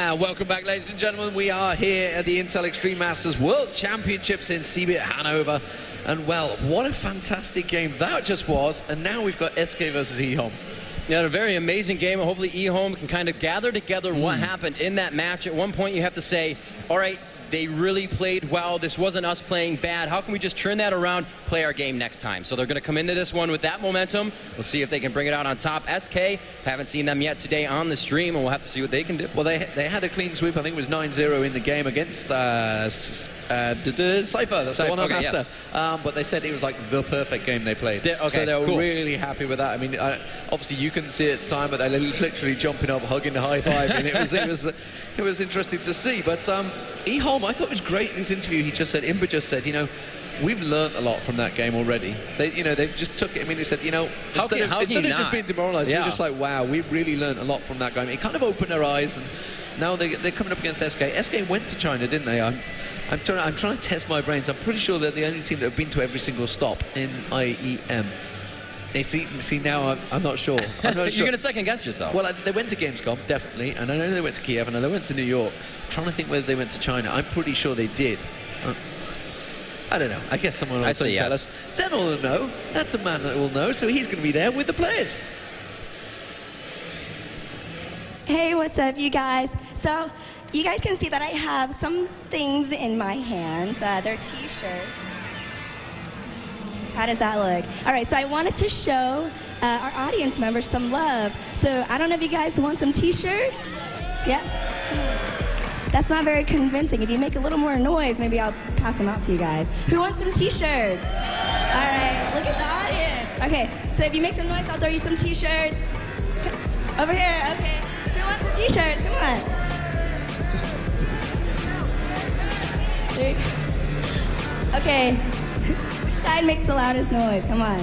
And welcome back, ladies and gentlemen. We are here at the Intel Extreme Masters World Championships in Seabit, Hanover. And well, what a fantastic game that just was. And now we've got SK versus EHOME. Yeah, a very amazing game. Hopefully EHOME can kind of gather together what happened in that match. At one point you have to say, all right, they really played well. This wasn't us playing bad. How can we just turn that around, play our game next time? So they're going to come into this one with that momentum. We'll see if they can bring it out on top. SK, haven't seen them yet today on the stream, and we'll have to see what they can do. Well, they had a clean sweep. I think it was 9-0 in the game against Cypher. That's the one I'm after. Yes. But they said it was like the perfect game they played. So they were really happy with that. I mean, obviously you couldn't see it at the time, but they were literally jumping up, hugging the high five, and it was interesting to see. But EHOME, I thought it was great in his interview. He just said, Imba just said, you know, we've learned a lot from that game already. They just took it. I mean, they said, you know, instead of just being demoralised, we're just like, wow, we really learned a lot from that game. It kind of opened their eyes, and now they're coming up against SK. SK went to China, didn't they? I'm trying to test my brains. I'm pretty sure they're the only team that have been to every single stop in IEM. See now, I'm not sure. I'm not You're going to second guess yourself. Well, they went to Gamescom, definitely, and I know they went to Kiev, and I know they went to New York. I'm trying to think whether they went to China. I'm pretty sure they did. I don't know. I guess someone else will tell us. Zen will know. That's a man that will know, so he's going to be there with the players. Hey, what's up, you guys? So, you guys can see that I have some things in my hands. They're t-shirts. How does that look? All right, so I wanted to show our audience members some love. So I don't know if you guys want some t-shirts? Yeah? That's not very convincing. If you make a little more noise, maybe I'll pass them out to you guys. Who wants some t-shirts? All right, look at the audience. Okay, so if you make some noise, I'll throw you some t-shirts. Over here, okay. Who wants some t-shirts? Come on. Okay. Side makes the loudest noise. Come on.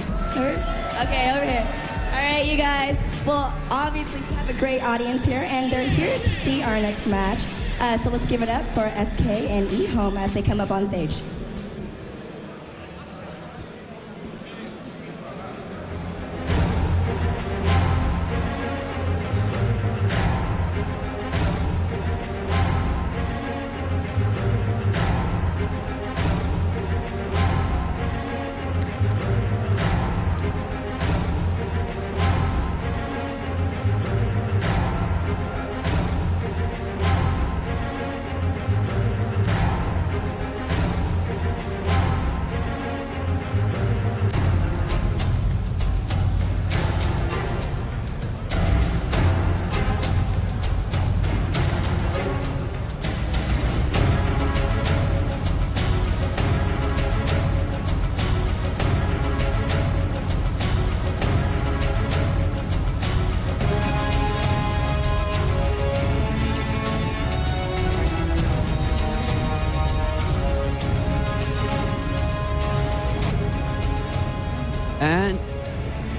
Okay, over here. All right, you guys. Well, obviously we have a great audience here, and they're here to see our next match. So let's give it up for SK and EHOME as they come up on stage.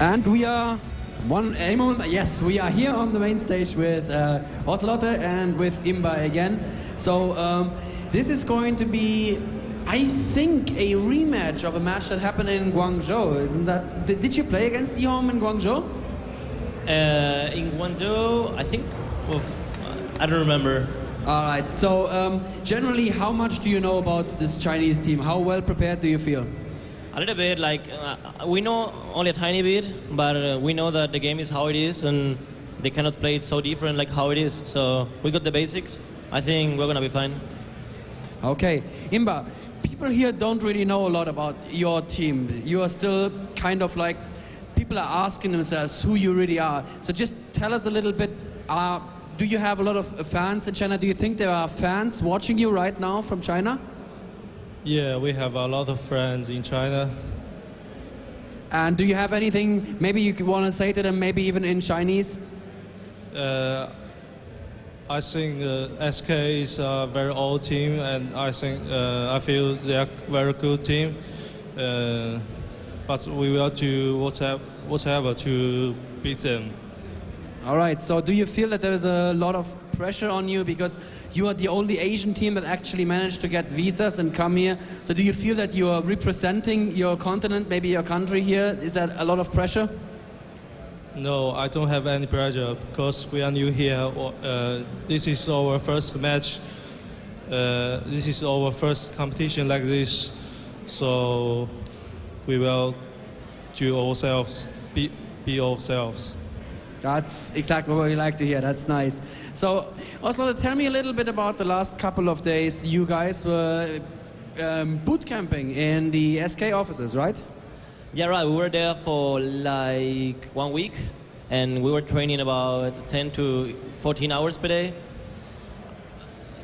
And we are yes, we are here on the main stage with Ocelote and with Imba again. So this is going to be, I think, a rematch of a match that happened in Guangzhou. Isn't that? Did you play against EHOME in Guangzhou? In Guangzhou, I think. I don't remember. All right. So generally, how much do you know about this Chinese team? How well prepared do you feel? A little bit, like, we know only a tiny bit, but we know that the game is how it is, and they cannot play it so different like how it is. So we got the basics. I think we're going to be fine. Okay. Imba, people here don't really know a lot about your team. You are still kind of like, people are asking themselves who you really are. So just tell us a little bit, do you have a lot of fans in China? Do you think there are fans watching you right now from China? Yeah, we have a lot of friends in China. And do you have anything maybe you want to say to them, maybe even in Chinese? I think SK is a very old team, and I feel they are a very good team. But we will do whatever to beat them. All right, so do you feel that there is a lot of pressure on you because you are the only Asian team that actually managed to get visas and come here? So do you feel that you are representing your continent, maybe your country here? Is that a lot of pressure? No, I don't have any pressure because we are new here. This is our first match. This is our first competition like this. So we will do ourselves, be ourselves. That's exactly what we like to hear. That's nice. So, Oslo, tell me a little bit about the last couple of days. You guys were boot camping in the SK offices, right? Yeah, right. We were there for like 1 week, and we were training about 10 to 14 hours per day.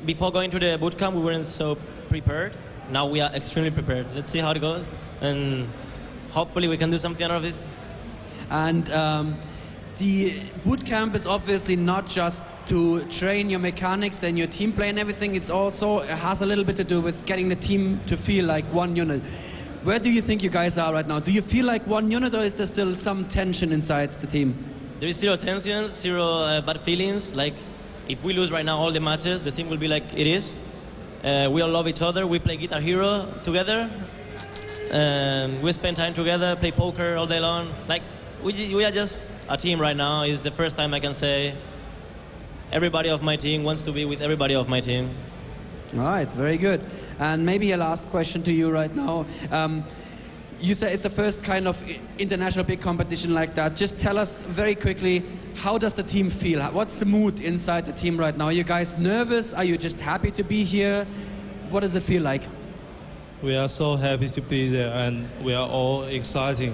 Before going to the boot camp, we weren't so prepared. Now we are extremely prepared. Let's see how it goes, and hopefully we can do something out of this. And the boot camp is obviously not just to train your mechanics and your team play and everything. It has a little bit to do with getting the team to feel like one unit. Where do you think you guys are right now? Do you feel like one unit, or is there still some tension inside the team? There is zero tensions, zero bad feelings. Like, if we lose right now all the matches, the team will be like it is. We all love each other. We play Guitar Hero together. We spend time together, play poker all day long. Like, we are just a team right now. It's the first time I can say everybody of my team wants to be with everybody of my team. All right, very good. And maybe a last question to you right now. You say it's the first kind of international big competition like that. Just tell us very quickly, how does the team feel? What's the mood inside the team right now? Are you guys nervous? Are you just happy to be here? What does it feel like? We are so happy to be there, and we are all excited.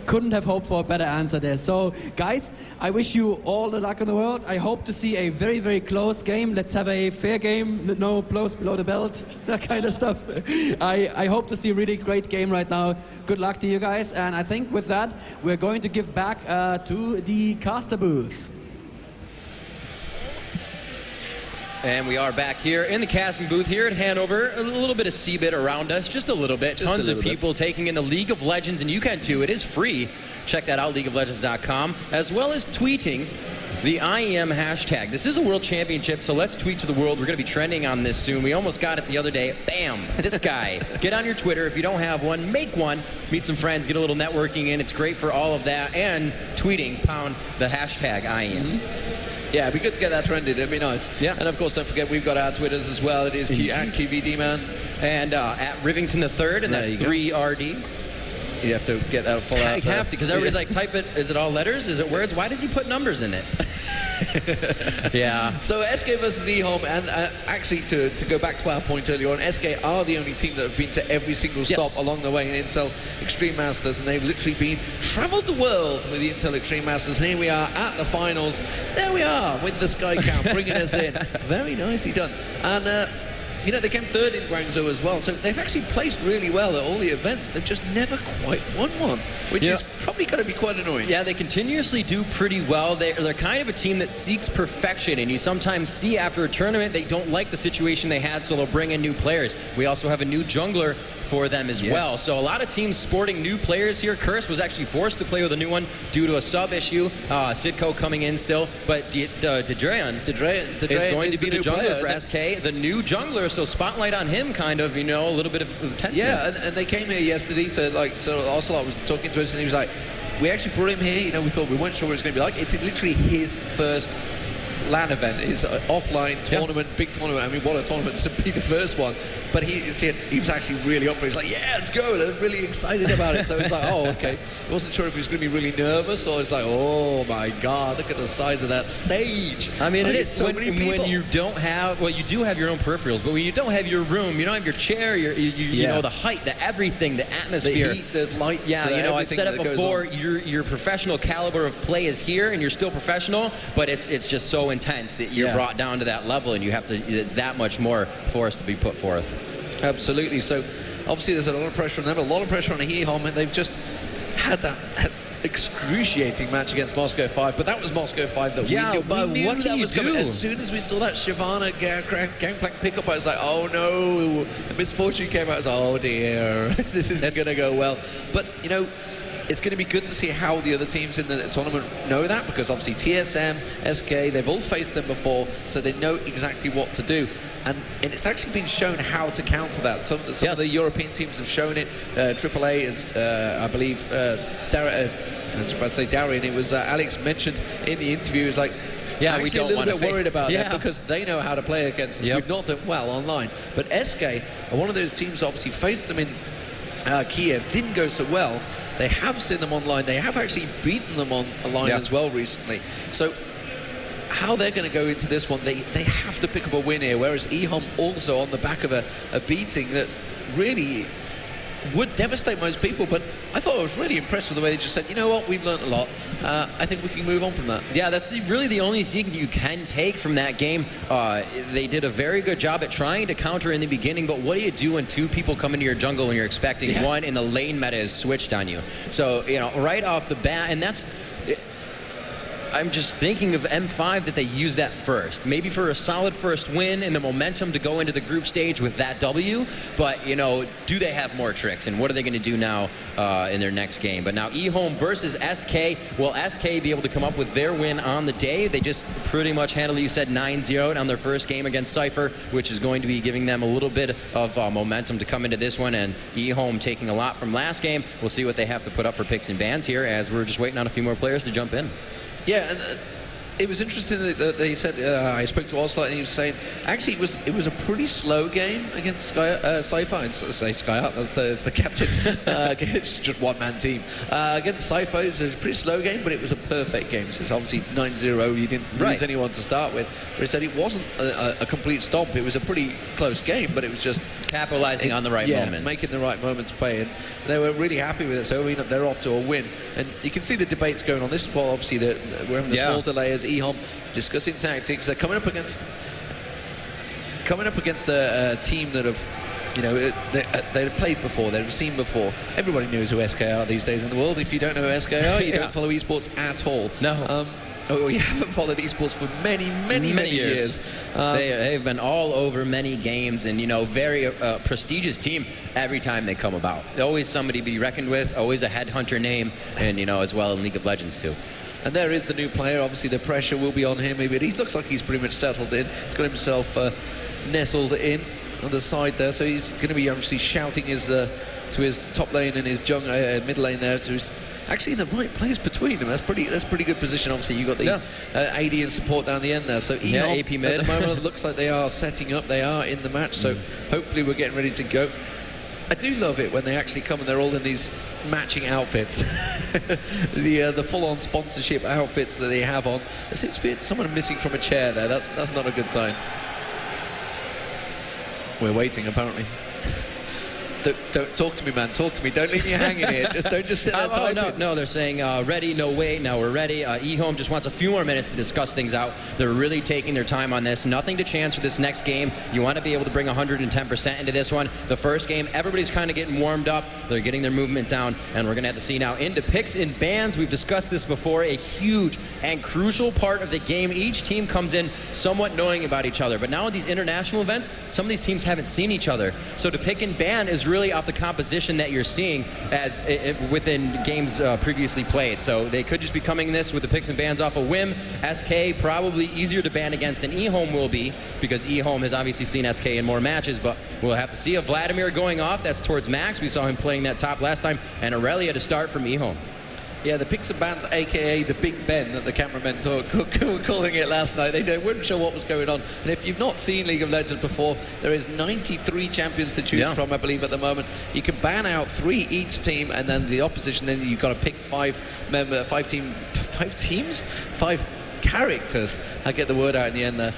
Couldn't have hoped for a better answer there. So, guys, I wish you all the luck in the world. I hope to see a very, very close game. Let's have a fair game, no blows below the belt, that kind of stuff. I hope to see a really great game right now. Good luck to you guys. And I think with that, we're going to give back to the caster booth. And we are back here in the casting booth here at Hanover. A little bit of CBIT around us, just a little bit. Tons of people taking in the League of Legends, and you can too. It is free. Check that out, leagueoflegends.com, as well as tweeting the IEM hashtag. This is a world championship, so let's tweet to the world. We're going to be trending on this soon. We almost got it the other day. Bam! This guy. Get on your Twitter. If you don't have one, make one. Meet some friends. Get a little networking in. It's great for all of that. And tweeting, pound the hashtag IEM. Yeah, it'd be good to get that trended. It'd be nice. Yeah. And of course, don't forget, we've got our Twitters as well. It is at QVD Man. And at Rivington III, and that's 3RD. You have to get that full out. You have to, because everybody's like, type it. Is it all letters? Is it words? Why does he put numbers in it? Yeah. So SK versus EHOME, and actually to go back to our point earlier on, SK are the only team that have been to every single stop along the way in Intel Extreme Masters, and they've literally travelled the world with the Intel Extreme Masters. And here we are at the finals. There we are with the Sky Count bringing us in. Very nicely done. And you know, they came third in Guangzhou as well, so they've actually placed really well at all the events. They've just never quite won one, which is probably going to be quite annoying. Yeah, they continuously do pretty well. They're kind of a team that seeks perfection, and you sometimes see after a tournament they don't like the situation they had, so they'll bring in new players. We also have a new jungler for them as well. So a lot of teams sporting new players here. Curse was actually forced to play with a new one due to a sub issue. Sidco coming in still, but Dedrean is going to be the jungler for SK, the new jungler. So spotlight on him, kind of, you know, a little bit of tenseness. Yeah, and they came here yesterday to, like, so Ocelot was talking to us, and he was like, we actually brought him here, you know, we thought we weren't sure what it was going to be like. It's literally his first LAN event, his offline tournament, big tournament. I mean, what a tournament to be the first one. But he was actually really up for it. He's like, yeah, let's go. They're really excited about it. So it's like, oh, okay. I wasn't sure if he was going to be really nervous, or it's like, oh my God, look at the size of that stage. I mean, like, it is so many people. When you don't have, well, you do have your own peripherals, but when you don't have your room, you don't have your chair, you know, the height, the everything, the atmosphere, the heat, the lights. Yeah, you know, I've said it before. Your professional caliber of play is here, and you're still professional, but it's just so intense that you're brought down to that level, and you have to. It's that much more for us to be put forth. Absolutely. So obviously there's a lot of pressure on them, a lot of pressure on EHOME, and they've just had that excruciating match against Moscow 5, but that was Moscow 5 that we knew what that can was you coming. do? As soon as we saw that Shyvana Gangplank pickup, I was like, oh no, Misfortune came out. I was like, oh dear, this isn't going to go well. But, you know, it's going to be good to see how the other teams in the tournament know that, because obviously TSM, SK, they've all faced them before, so they know exactly what to do. And it's actually been shown how to counter that. Some of the European teams have shown it. AAA is, I believe, I was about to say Darian. It was Alex mentioned in the interview. Is like, yeah, I'm actually a little bit worried about that because they know how to play against us. Yep. We've not done well online. But SK are one of those teams, obviously faced them in Kiev, didn't go so well. They have seen them online. They have actually beaten them online as well recently. So how they're going to go into this one, they have to pick up a win here, whereas EHOME also on the back of a beating that really would devastate most people. But I thought I was really impressed with the way they just said, you know what, we've learned a lot. I think we can move on from that. Yeah, that's really the only thing you can take from that game. They did a very good job at trying to counter in the beginning, but what do you do when two people come into your jungle when you're expecting one and the lane meta is switched on you? So, you know, right off the bat, and that's... I'm just thinking of M5 that they use that first. Maybe for a solid first win and the momentum to go into the group stage with that W. But, you know, do they have more tricks? And what are they going to do now in their next game? But now EHOME versus SK. Will SK be able to come up with their win on the day? They just pretty much handily, you said, 9-0 on their first game against Cypher, which is going to be giving them a little bit of momentum to come into this one. And EHOME taking a lot from last game. We'll see what they have to put up for picks and bans here as we're just waiting on a few more players to jump in. Yeah, and it was interesting that they said, I spoke to Ocelot and he was saying, actually it was a pretty slow game against Cypher. I say Sky, that's the captain. It's just one-man team. Against Cypher, it was a pretty slow game, but it was a perfect game. So it's obviously 9-0, you didn't lose anyone to start with. But he said it wasn't a complete stomp. It was a pretty close game, but it was just... capitalizing on the right moments. Making the right moments play. And they were really happy with it. So, I mean, they're off to a win. And you can see the debates going on. This is well, obviously, we're having a small delay as EHOME discussing tactics. They're coming up against a team that have, you know, they've played before, they've seen before. Everybody knows who SK are these days in the world. If you don't know who SK are, you don't follow esports at all. No. We haven't followed esports for many years. They've been all over many games, and, you know, very prestigious team every time they come about. Always somebody to be reckoned with, always a headhunter name, and, you know, as well in League of Legends too. And there is the new player. Obviously, the pressure will be on him. But he looks like he's pretty much settled in. He's got himself nestled in on the side there. So he's going to be obviously shouting to his top lane and his mid lane there. So he's actually in the right place between them. That's pretty good position. Obviously, you've got the AD and support down the end there. So EHOME, AP mid. at the moment, looks like they are setting up. They are in the match. So hopefully we're getting ready to go. I do love it when they actually come and they're all in these matching outfits. the full-on sponsorship outfits that they have on. There seems to be someone missing from a chair there. That's not a good sign. We're waiting, apparently. Don't talk to me, man. Talk to me. Don't leave me hanging here. Don't just sit there typing. No, they're saying ready, no wait. Now we're ready. EHOME just wants a few more minutes to discuss things out. They're really taking their time on this. Nothing to chance for this next game. You want to be able to bring 110% into this one. The first game, everybody's kind of getting warmed up. They're getting their movement down, and we're going to have to see now into picks and bans. We've discussed this before. A huge and crucial part of the game. Each team comes in somewhat knowing about each other, but now in these international events, some of these teams haven't seen each other. So to pick and ban is really off the composition that you're seeing as within games previously played. So they could just be coming this with the picks and bans off a whim. SK probably easier to ban against than EHOME will be, because EHOME has obviously seen SK in more matches, but we'll have to see. A Vladimir going off, that's towards Max. We saw him playing that top last time, and Aurelia to start from EHOME. Yeah, the picks and bans, a.k.a. the Big Ben that the cameramen were calling it last night. They weren't sure what was going on. And if you've not seen League of Legends before, there is 93 champions to choose from, I believe, at the moment. You can ban out 3 each team, and then the opposition, then you've got to pick 5 characters. I get the word out in the end there.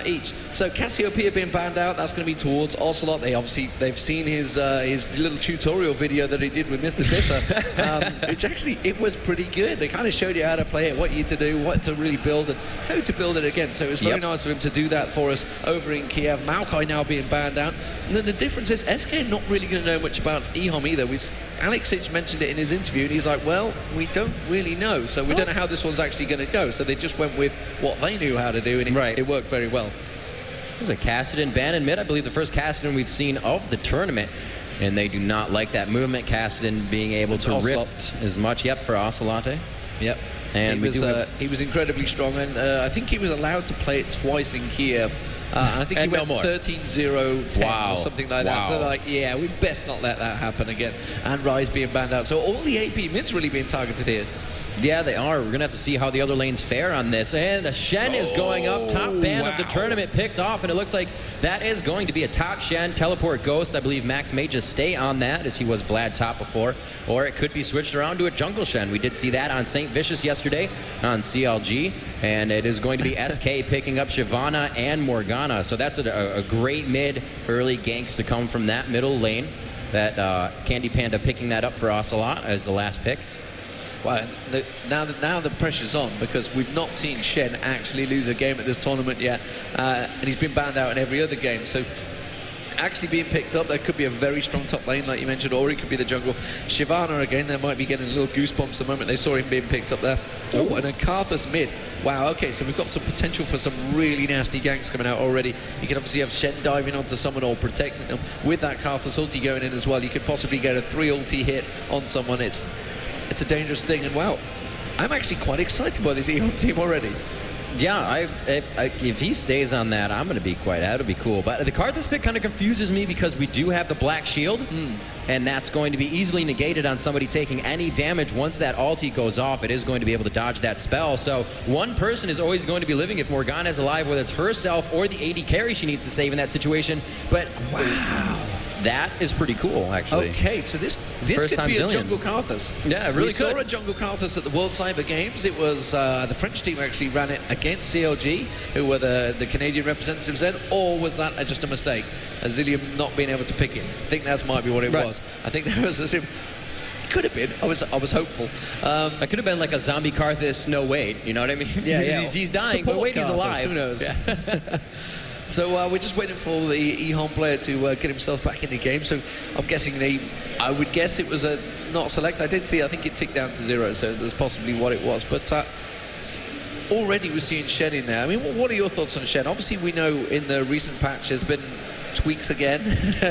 Each. So Cassiopeia being banned out, that's going to be towards Ocelot. They've seen his little tutorial video that he did with Mr. Bitter, which actually, it was pretty good. They kind of showed you how to play it, what you to do, what to really build, and how to build it again. So it was very nice of him to do that for us over in Kiev. Maokai now being banned out. And then the difference is SK not really going to know much about EHOME either. Alexic mentioned it in his interview, and he's like, well, we don't really know, so we don't know how this one's actually going to go. So they just went with what they knew how to do, and it worked very well. It was a Kassadin ban in mid. I believe the first Kassadin we've seen of the tournament. and they do not like that movement. Cassidy being able to rift as much. Yep, for Ocelote. Yep. And he was incredibly strong, and I think he was allowed to play it twice in Kiev. I think he went 13-0-10 or something like that. So, like, yeah, we best not let that happen again. And Rise being banned out. So all the AP mids really being targeted here. Yeah, they are. We're going to have to see how the other lanes fare on this. And the Shen is going up. Top ban of the tournament picked off. And it looks like that is going to be a top Shen. Teleport Ghost. I believe Max may just stay on that as he was Vlad top before. Or it could be switched around to a jungle Shen. We did see that on St. Vicious yesterday on CLG. And it is going to be SK picking up Shyvana and Morgana. So that's a great mid early ganks to come from that middle lane. That Candy Panda picking that up for Ocelot as the last pick. Well, now the pressure's on because we've not seen Shen actually lose a game at this tournament yet, and he's been banned out in every other game. So actually being picked up, there could be a very strong top lane, like you mentioned, or he could be the jungle. Shyvana again, they might be getting little goosebumps the moment they saw him being picked up there. Oh, and a Karthus mid. Wow, okay, so we've got some potential for some really nasty ganks coming out already. You can obviously have Shen diving onto someone or protecting them. With that Karthus ulti going in as well, you could possibly get a 3 ulti hit on someone. It's a dangerous thing, and wow, I'm actually quite excited by this EHOME team already. Yeah, if he stays on that, I'm going to be quite. That'll be cool. But the Karthus pick kind of confuses me because we do have the Black Shield, and that's going to be easily negated on somebody taking any damage. Once that ulti goes off, it is going to be able to dodge that spell. So one person is always going to be living if Morgana is alive, whether it's herself or the AD carry she needs to save in that situation. But wow. That is pretty cool, actually. Okay, so this could be a jungle Karthus. Yeah, it really we saw a jungle Karthus at the World Cyber Games. It was the French team actually ran it against CLG, who were the Canadian representatives then, or was that just a mistake? Zillium not being able to pick it. I think that might be what it was. I think there was as if could have been. I was hopeful. It could have been like a zombie Karthus, no wait. You know what I mean? Yeah, he's dying, but wait, he's alive. Who knows? Yeah. So we're just waiting for the EHOME player to get himself back in the game. So I'm guessing I would guess it was a not select. I did see, I think it ticked down to 0, so that's possibly what it was. But already we're seeing Shen in there. I mean, what are your thoughts on Shen? Obviously, we know in the recent patch there's been tweaks again.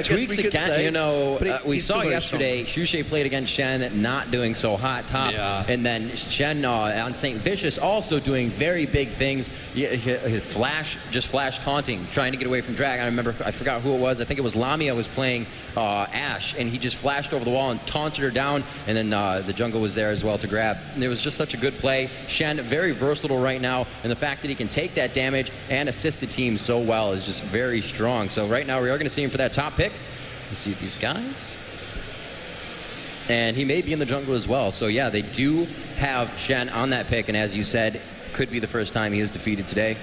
Tweaks again, you know, we saw yesterday Shushay played against Shen, not doing so hot top, and then Shen on St. Vicious also doing very big things. His flash taunting, trying to get away from drag. I remember, I forgot who it was. I think it was Lamia was playing Ashe, and he just flashed over the wall and taunted her down, and then the jungle was there as well to grab. And it was just such a good play. Shen very versatile right now, and the fact that he can take that damage and assist the team so well is just very strong. So right now we are going to see him for that top pick. Let's see these guys. And he may be in the jungle as well. So yeah, they do have Shen on that pick, and as you said, could be the first time he is defeated today.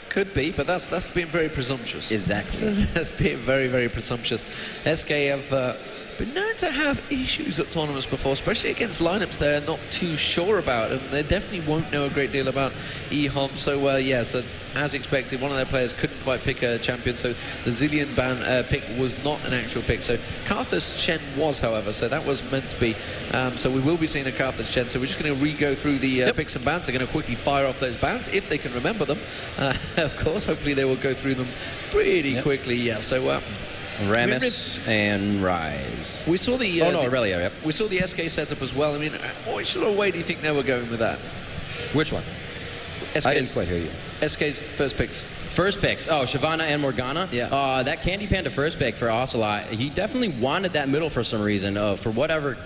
Could be, but that's being very presumptuous. Exactly. That's being very, very presumptuous. SK have been known to have issues at tournaments before, especially against lineups they're not too sure about, and they definitely won't know a great deal about EHOME. So yeah, so as expected, one of their players couldn't quite pick a champion, so the Zillion ban pick was not an actual pick. So Karthus Shen was, however, so that was meant to be. So we will be seeing a Karthus Shen. So we're just going to re-go through the picks and bans. They're going to quickly fire off those bans if they can remember them. Of course, hopefully they will go through them pretty quickly. Yeah. So. Rammus and Rise. We saw the Aurelia. Yep. We saw the SK setup as well. I mean, what sort of way do you think they were going with that? Which one? I didn't quite hear you. SK's first picks. First picks. Oh, Shyvana and Morgana. Yeah. That Candy Panda first pick for Ocelot. He definitely wanted that middle for some reason. For whatever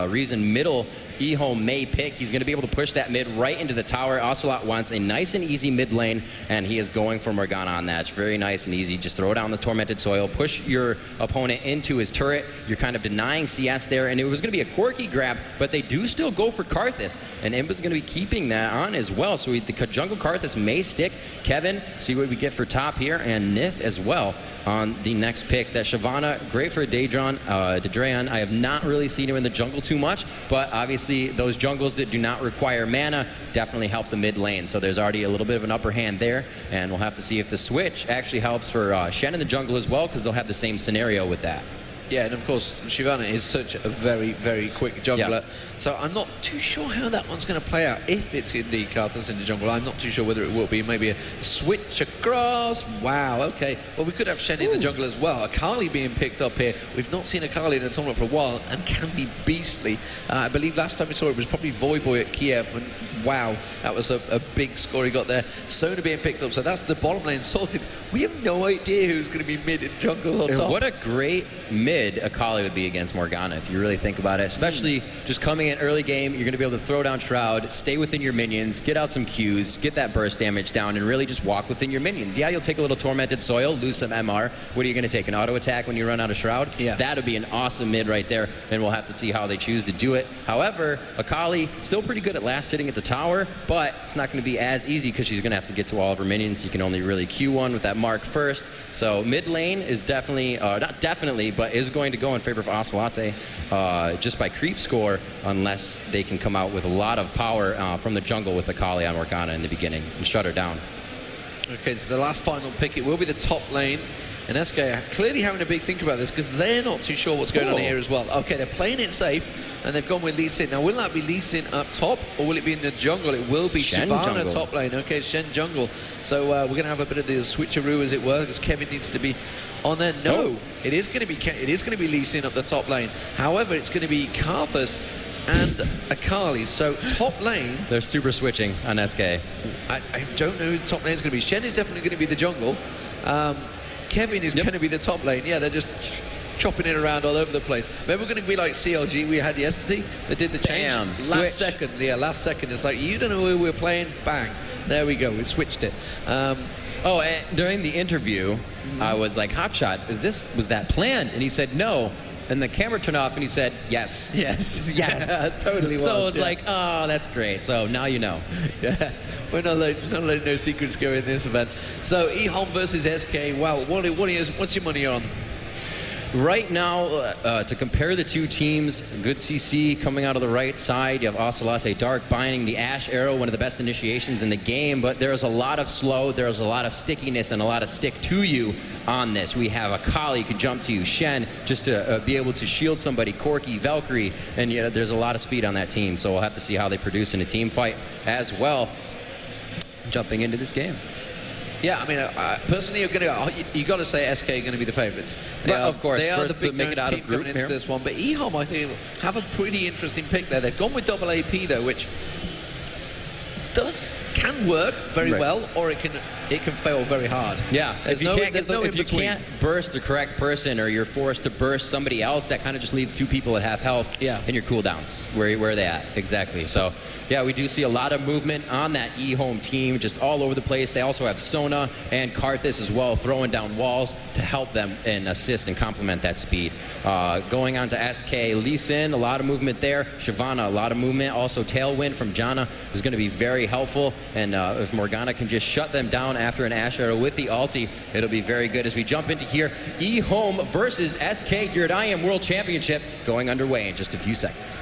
reason, middle EHOME may pick. He's going to be able to push that mid right into the tower. Ocelot wants a nice and easy mid lane, and he is going for Morgana on that. It's very nice and easy. Just throw down the Tormented Soil, push your opponent into his turret. You're kind of denying CS there, and it was going to be a quirky grab, but they do still go for Karthus, and Imba's going to be keeping that on as well. So the jungle Karthus may stick. Kevin, see what we get for top here, and Nif as well on the next picks. That Shyvana, great for Daedron. I have not really seen him in the jungle too much, but obviously those jungles that do not require mana definitely help the mid lane. So there's already a little bit of an upper hand there, and we'll have to see if the switch actually helps for Shen in the jungle as well, because they'll have the same scenario with that. Yeah, and of course, Shyvana is such a very, very quick jungler. Yeah. So I'm not too sure how that one's going to play out. If it's indeed Karthus in the jungle, I'm not too sure whether it will be. Maybe a switch across. Wow, okay. Well, we could have Shen in the jungle as well. Akali being picked up here. We've not seen Akali in a tournament for a while and can be beastly. I believe last time we saw it was probably Voyboy at Kiev. And wow, that was a big score he got there. Sona being picked up. So that's the bottom lane sorted. We have no idea who's going to be mid and jungle or top. What a great mid Akali would be against Morgana, if you really think about it. Especially just coming in early game, you're going to be able to throw down Shroud, stay within your minions, get out some Qs, get that burst damage down, and really just walk within your minions. Yeah, you'll take a little Tormented Soil, lose some MR. What are you going to take, an auto attack when you run out of Shroud? Yeah. That would be an awesome mid right there, and we'll have to see how they choose to do it. However, Akali, still pretty good at last sitting at the tower, but it's not going to be as easy because she's going to have to get to all of her minions. You can only really Q1 with that mark first. So mid lane is definitely, not definitely, but is going to go in favor of Ocelote just by creep score, unless they can come out with a lot of power from the jungle with Akali on Morgana in the beginning and shut her down. Okay, so the last final pick, it will be the top lane. And SK are clearly having a big think about this because they're not too sure what's going on here as well. Okay, they're playing it safe, and they've gone with Lee Sin. Now, will that be Lee Sin up top, or will it be in the jungle? It will be Shyvana top lane. Okay, Shen jungle. So we're going to have a bit of the switcheroo, as it were, because Kevin needs to be on there. No, it is going to be Lee Sin up the top lane. However, it's going to be Karthus and Akali. So top lane, they're super switching on SK. I don't know who the top lane is going to be. Shen is definitely going to be the jungle. Kevin is going to be the top lane. Yeah, they're just chopping it around all over the place. Maybe we're going to be like CLG we had yesterday. They did the change last second. Yeah, last second. It's like, you don't know who we're playing. Bang. There we go. We switched it. And during the interview, I was like, Hotshot, was that planned? And he said, no. And the camera turned off, and he said, yes. Yes. Yes. Yeah, totally was. So it's like, oh, that's great. So now you know. Yeah. We're not letting no secrets go in this event. So EHOME versus SK. Wow. What's your money on? Right now, to compare the two teams, good CC coming out of the right side. You have Ocelote Dark binding the Ash Arrow, one of the best initiations in the game, but there's a lot of slow, there's a lot of stickiness, and a lot of stick to you on this. We have Akali who can jump to you, Shen just to be able to shield somebody, Corki, Valkyrie, and there's a lot of speed on that team, so we'll have to see how they produce in a team fight as well, jumping into this game. Yeah, I mean, personally, you got to say SK are going to be the favourites. Of course, they are the big make it out team of group coming into this one. But EHOME, I think, have a pretty interesting pick there. They've gone with double AP though, which can work very well, or it can fail very hard. Yeah, if you can't burst the correct person, or you're forced to burst somebody else, that kind of just leaves two people at half health. Yeah. And your cooldowns. Where are they at? Exactly. So, yeah, we do see a lot of movement on that EHOME team, just all over the place. They also have Sona and Karthus as well, throwing down walls to help them and assist and complement that speed. Going on to SK, Lee Sin, a lot of movement there. Shyvana, a lot of movement. Also, Tailwind from Janna is going to be very helpful. And if Morgana can just shut them down after an Ash Arrow with the ulti, it'll be very good. As we jump into here, EHOME versus SK here at IEM World Championship, going underway in just a few seconds.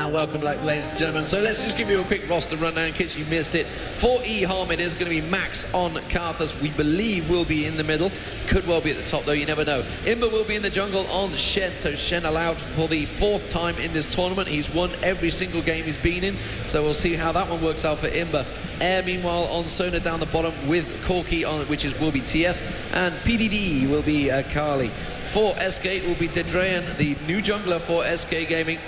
Welcome, ladies and gentlemen. So let's just give you a quick roster rundown in case you missed it. For EHOME, it is going to be Max on Karthus. We believe will be in the middle. Could well be at the top, though. You never know. Imba will be in the jungle on Shen. So Shen allowed for the 4th time in this tournament. He's won every single game he's been in. So we'll see how that one works out for Imba. Air, meanwhile, on Sona down the bottom with Corki, which will be TS. And PDD will be Kali. For SK, it will be Dedrayan, the new jungler for SK Gaming.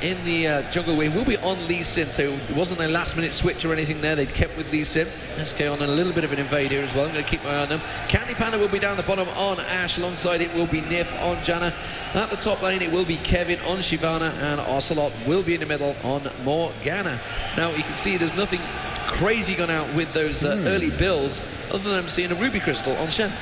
In the jungle way will be on Lee Sin, so it wasn't a last-minute switch or anything there. They kept with Lee Sin. SK on a little bit of an invade here as well. I'm going to keep my eye on them. Candy Panda will be down the bottom on Ash. Alongside it will be Nif on Janna. At the top lane, it will be Kevin on Shyvana, and Ocelot will be in the middle on Morgana. Now, you can see there's nothing crazy gone out with those early builds, other than I'm seeing a Ruby Crystal on Shen.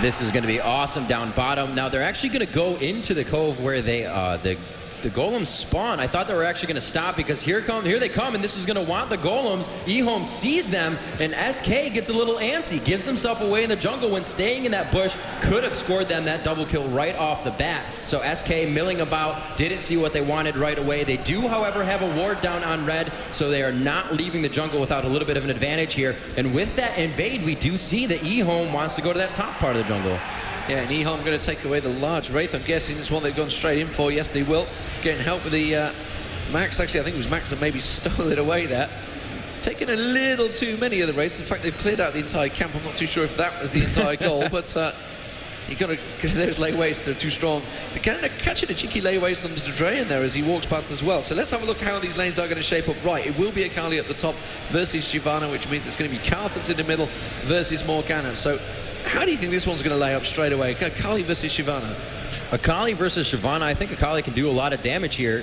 This is going to be awesome down bottom. Now, they're actually going to go into the cove where they, the the golems spawn. I thought they were actually going to stop because here they come, and this is going to want the golems. EHOME sees them, and SK gets a little antsy, gives himself away in the jungle when staying in that bush. Could have scored them that double kill right off the bat. So SK milling about, didn't see what they wanted right away. They do, however, have a ward down on red, so they are not leaving the jungle without a little bit of an advantage here. And with that invade, we do see that EHOME wants to go to that top part of the jungle. Yeah, and EHOME going to take away the large Wraith. I'm guessing it's one they've gone straight in for. Yes, they will. Getting help with the Max. Actually, I think it was Max that maybe stole it away there. Taking a little too many of the Wraiths. In fact, they've cleared out the entire camp. I'm not too sure if that was the entire goal, but you got to get those lay wastes. They're too strong. They're kind of catching a cheeky lay waste on Dre in there as he walks past as well. So let's have a look how these lanes are going to shape up. Right, it will be Akali at the top versus Shyvana, which means it's going to be Karthus in the middle versus Morgana. So how do you think this one's going to lay up straight away? Akali versus Shyvana. Akali versus Shyvana, I think Akali can do a lot of damage here.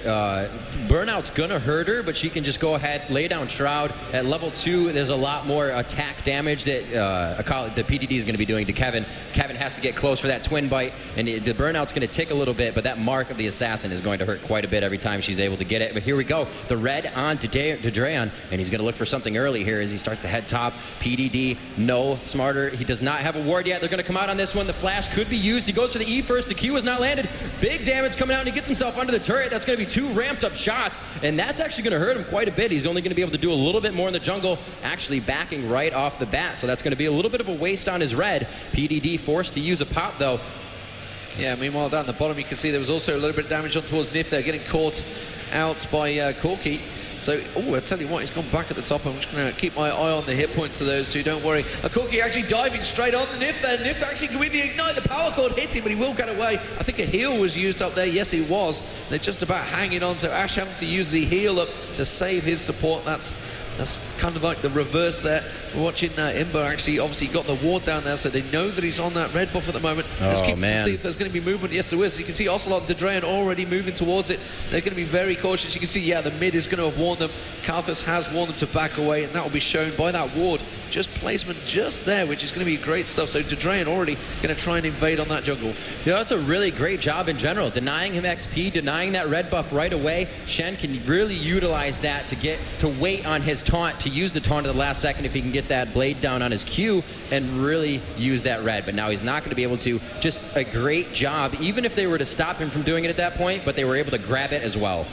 Burnout's gonna hurt her, but she can just go ahead, lay down Shroud. At level 2, there's a lot more attack damage that the PDD is gonna be doing to Kevin. Kevin has to get close for that twin bite, and the Burnout's gonna tick a little bit, but that mark of the assassin is going to hurt quite a bit every time she's able to get it. But here we go, the red on to Drayon, and he's gonna look for something early here as he starts to head top. PDD, no smarter. He does not have a ward yet. They're gonna come out on this one. The flash could be used. He goes for the E first. The Q is not landed. Big damage coming out, and he gets himself under the turret. That's going to be 2 ramped up shots, and that's actually going to hurt him quite a bit. He's only going to be able to do a little bit more in the jungle, actually backing right off the bat. So that's going to be a little bit of a waste on his red. PDD forced to use a pot, though. Yeah, meanwhile, down the bottom, you can see there was also a little bit of damage on towards Nif there, getting caught out by Corki. So, I tell you what, he's gone back at the top. I'm just going to keep my eye on the hit points of those two, don't worry. Corki actually diving straight on the Nif there. Nif actually, with the ignite, the power cord hits him, but he will get away. I think a heal was used up there. Yes, it was. They're just about hanging on, so Ash having to use the heal up to save his support. That's kind of like the reverse there. We're watching Imber actually obviously got the ward down there, so they know that he's on that red buff at the moment. Let's keep to see if there's going to be movement. Yes, there is. You can see Ocelot and Drayon already moving towards it. They're going to be very cautious. You can see, yeah, the mid is going to have warned them. Karthus has warned them to back away, and that will be shown by that ward. Just placement just there, which is going to be great stuff. So Drayon already going to try and invade on that jungle. Yeah, that's a really great job in general. Denying him XP, denying that red buff right away. Shen can really utilize that to wait on his taunt, to use the taunt at the last second if he can get that blade down on his Q and really use that red. But now he's not going to be able to. Just a great job, even if they were to stop him from doing it at that point, but they were able to grab it as well.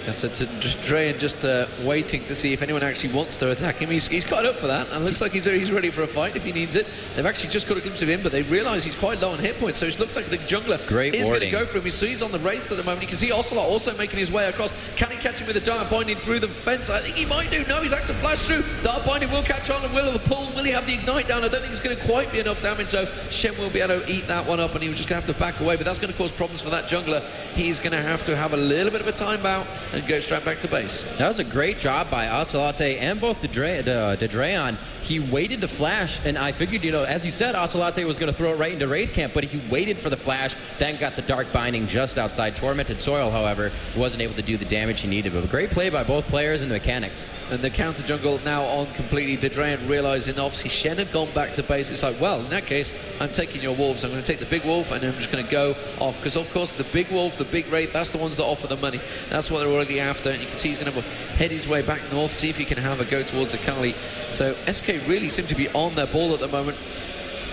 Yeah, so to Drayon just waiting to see if anyone actually wants to attack him. He's quite up for that, and looks like he's ready for a fight if he needs it. They've actually just got a glimpse of him, but they realise he's quite low on hit points, so it looks like the jungler is going to go for him. You see he's on the Wraiths at the moment. You can see Ocelot also making his way across. Can he catch him with a dart binding through the fence? I think he might do. No, he's active flash through. Dart binding will catch on and will the pull. Will he have the ignite down? I don't think it's going to quite be enough damage, so Shen will be able to eat that one up, and he was just going to have to back away, but that's going to cause problems for that jungler. He's going to have a little bit of a time out and go straight back to base. That was a great job by Ocelot and both Drayon. He waited to flash, and I figured, as you said, Ocelot was going to throw it right into Wraith Camp, but he waited for the flash, then got the Dark Binding just outside. Tormented Soil, however, wasn't able to do the damage he needed. But a great play by both players and the mechanics. And the counter jungle now on completely. Drayon realising obviously Shen had gone back to base. It's like, well, in that case, I'm taking your wolves. I'm going to take the big wolf, and I'm just going to go off. Because, of course, the big wolf, the big Wraith, that's the ones that offer the money. That's what they're already after. And you can see he's going to head his way back north, see if he can have a go towards Akali. So SK really seem to be on their ball at the moment.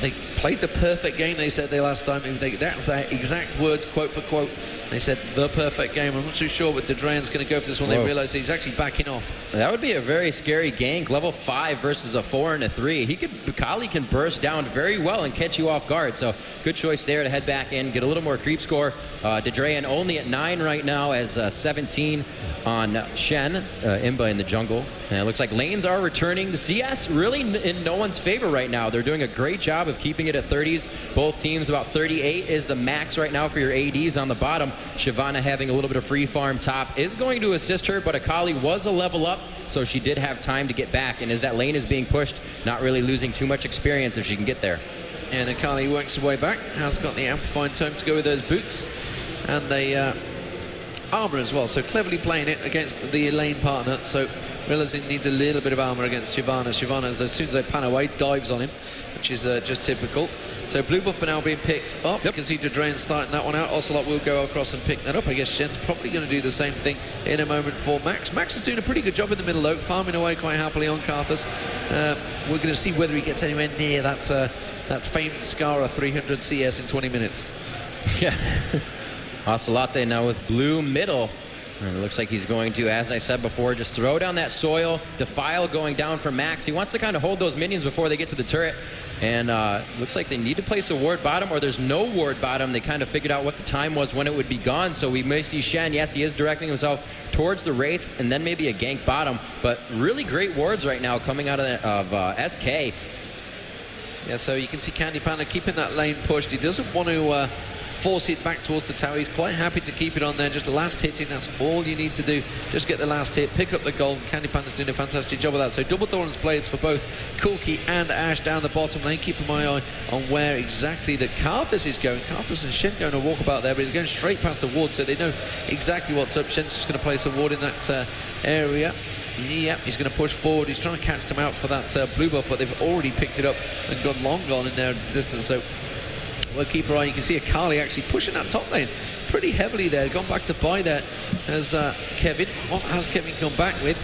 They played the perfect game, they said last time. That's their exact words, quote for quote. They said the perfect game. I'm not too sure what Drayon's going to go for this one. Whoa. They realise he's actually backing off. That would be a very scary gank. Level 5 versus a 4 and a 3. Akali can burst down very well and catch you off guard. So good choice there to head back in, get a little more creep score. Drayon only at 9 right now as 17 on Shen, Imba in the jungle. And it looks like lanes are returning. The CS really in no one's favor right now. They're doing a great job of keeping it at 30s. Both teams about 38 is the max right now for your ADs on the bottom. Shyvana having a little bit of free farm top is going to assist her, but Akali was a level up, so she did have time to get back. And as that lane is being pushed, not really losing too much experience if she can get there. And Akali works her way back, has got the amplified tome to go with those boots. And they armor as well, so cleverly playing it against the lane partner. So realizing needs a little bit of armor against Shyvana. Shyvana, as soon as they pan away, dives on him, which is just typical. So blue buff now being picked up. You can see Drain starting that one out. Ocelot will go across and pick that up. I guess Shen's probably going to do the same thing in a moment for Max. Max is doing a pretty good job in the middle, though, farming away quite happily on Karthus. We're going to see whether he gets anywhere near that famed Scara 300 CS in 20 minutes. Yeah. Ocelot now with blue middle. And it looks like he's going to, as I said before, just throw down that soil. Defile going down for Max. He wants to kind of hold those minions before they get to the turret. And looks like they need to place a ward bottom, or there's no ward bottom. They kind of figured out what the time was when it would be gone. So we may see Shen. Yes, he is directing himself towards the Wraith, and then maybe a gank bottom. But really great wards right now coming out of SK. Yeah, so you can see Candy Panda keeping that lane pushed. He doesn't want to force it back towards the tower. He's quite happy to keep it on there. Just last hitting, that's all you need to do. Just get the last hit, pick up the gold. Candy Panda's doing a fantastic job of that. So double Doran's blades for both Corki and Ash down the bottom lane. Keep my eye on where exactly that Karthus is going. Karthus and Shen going to walk about there, but he's going straight past the ward, so they know exactly what's up. Shen's just going to place a ward in that area. Yep, he's going to push forward. He's trying to catch them out for that blue buff, but they've already picked it up and gone long gone in their distance. So we'll keep our eye. You can see Akali actually pushing that top lane pretty heavily there. Gone back to buy there as Kevin. What has Kevin come back with?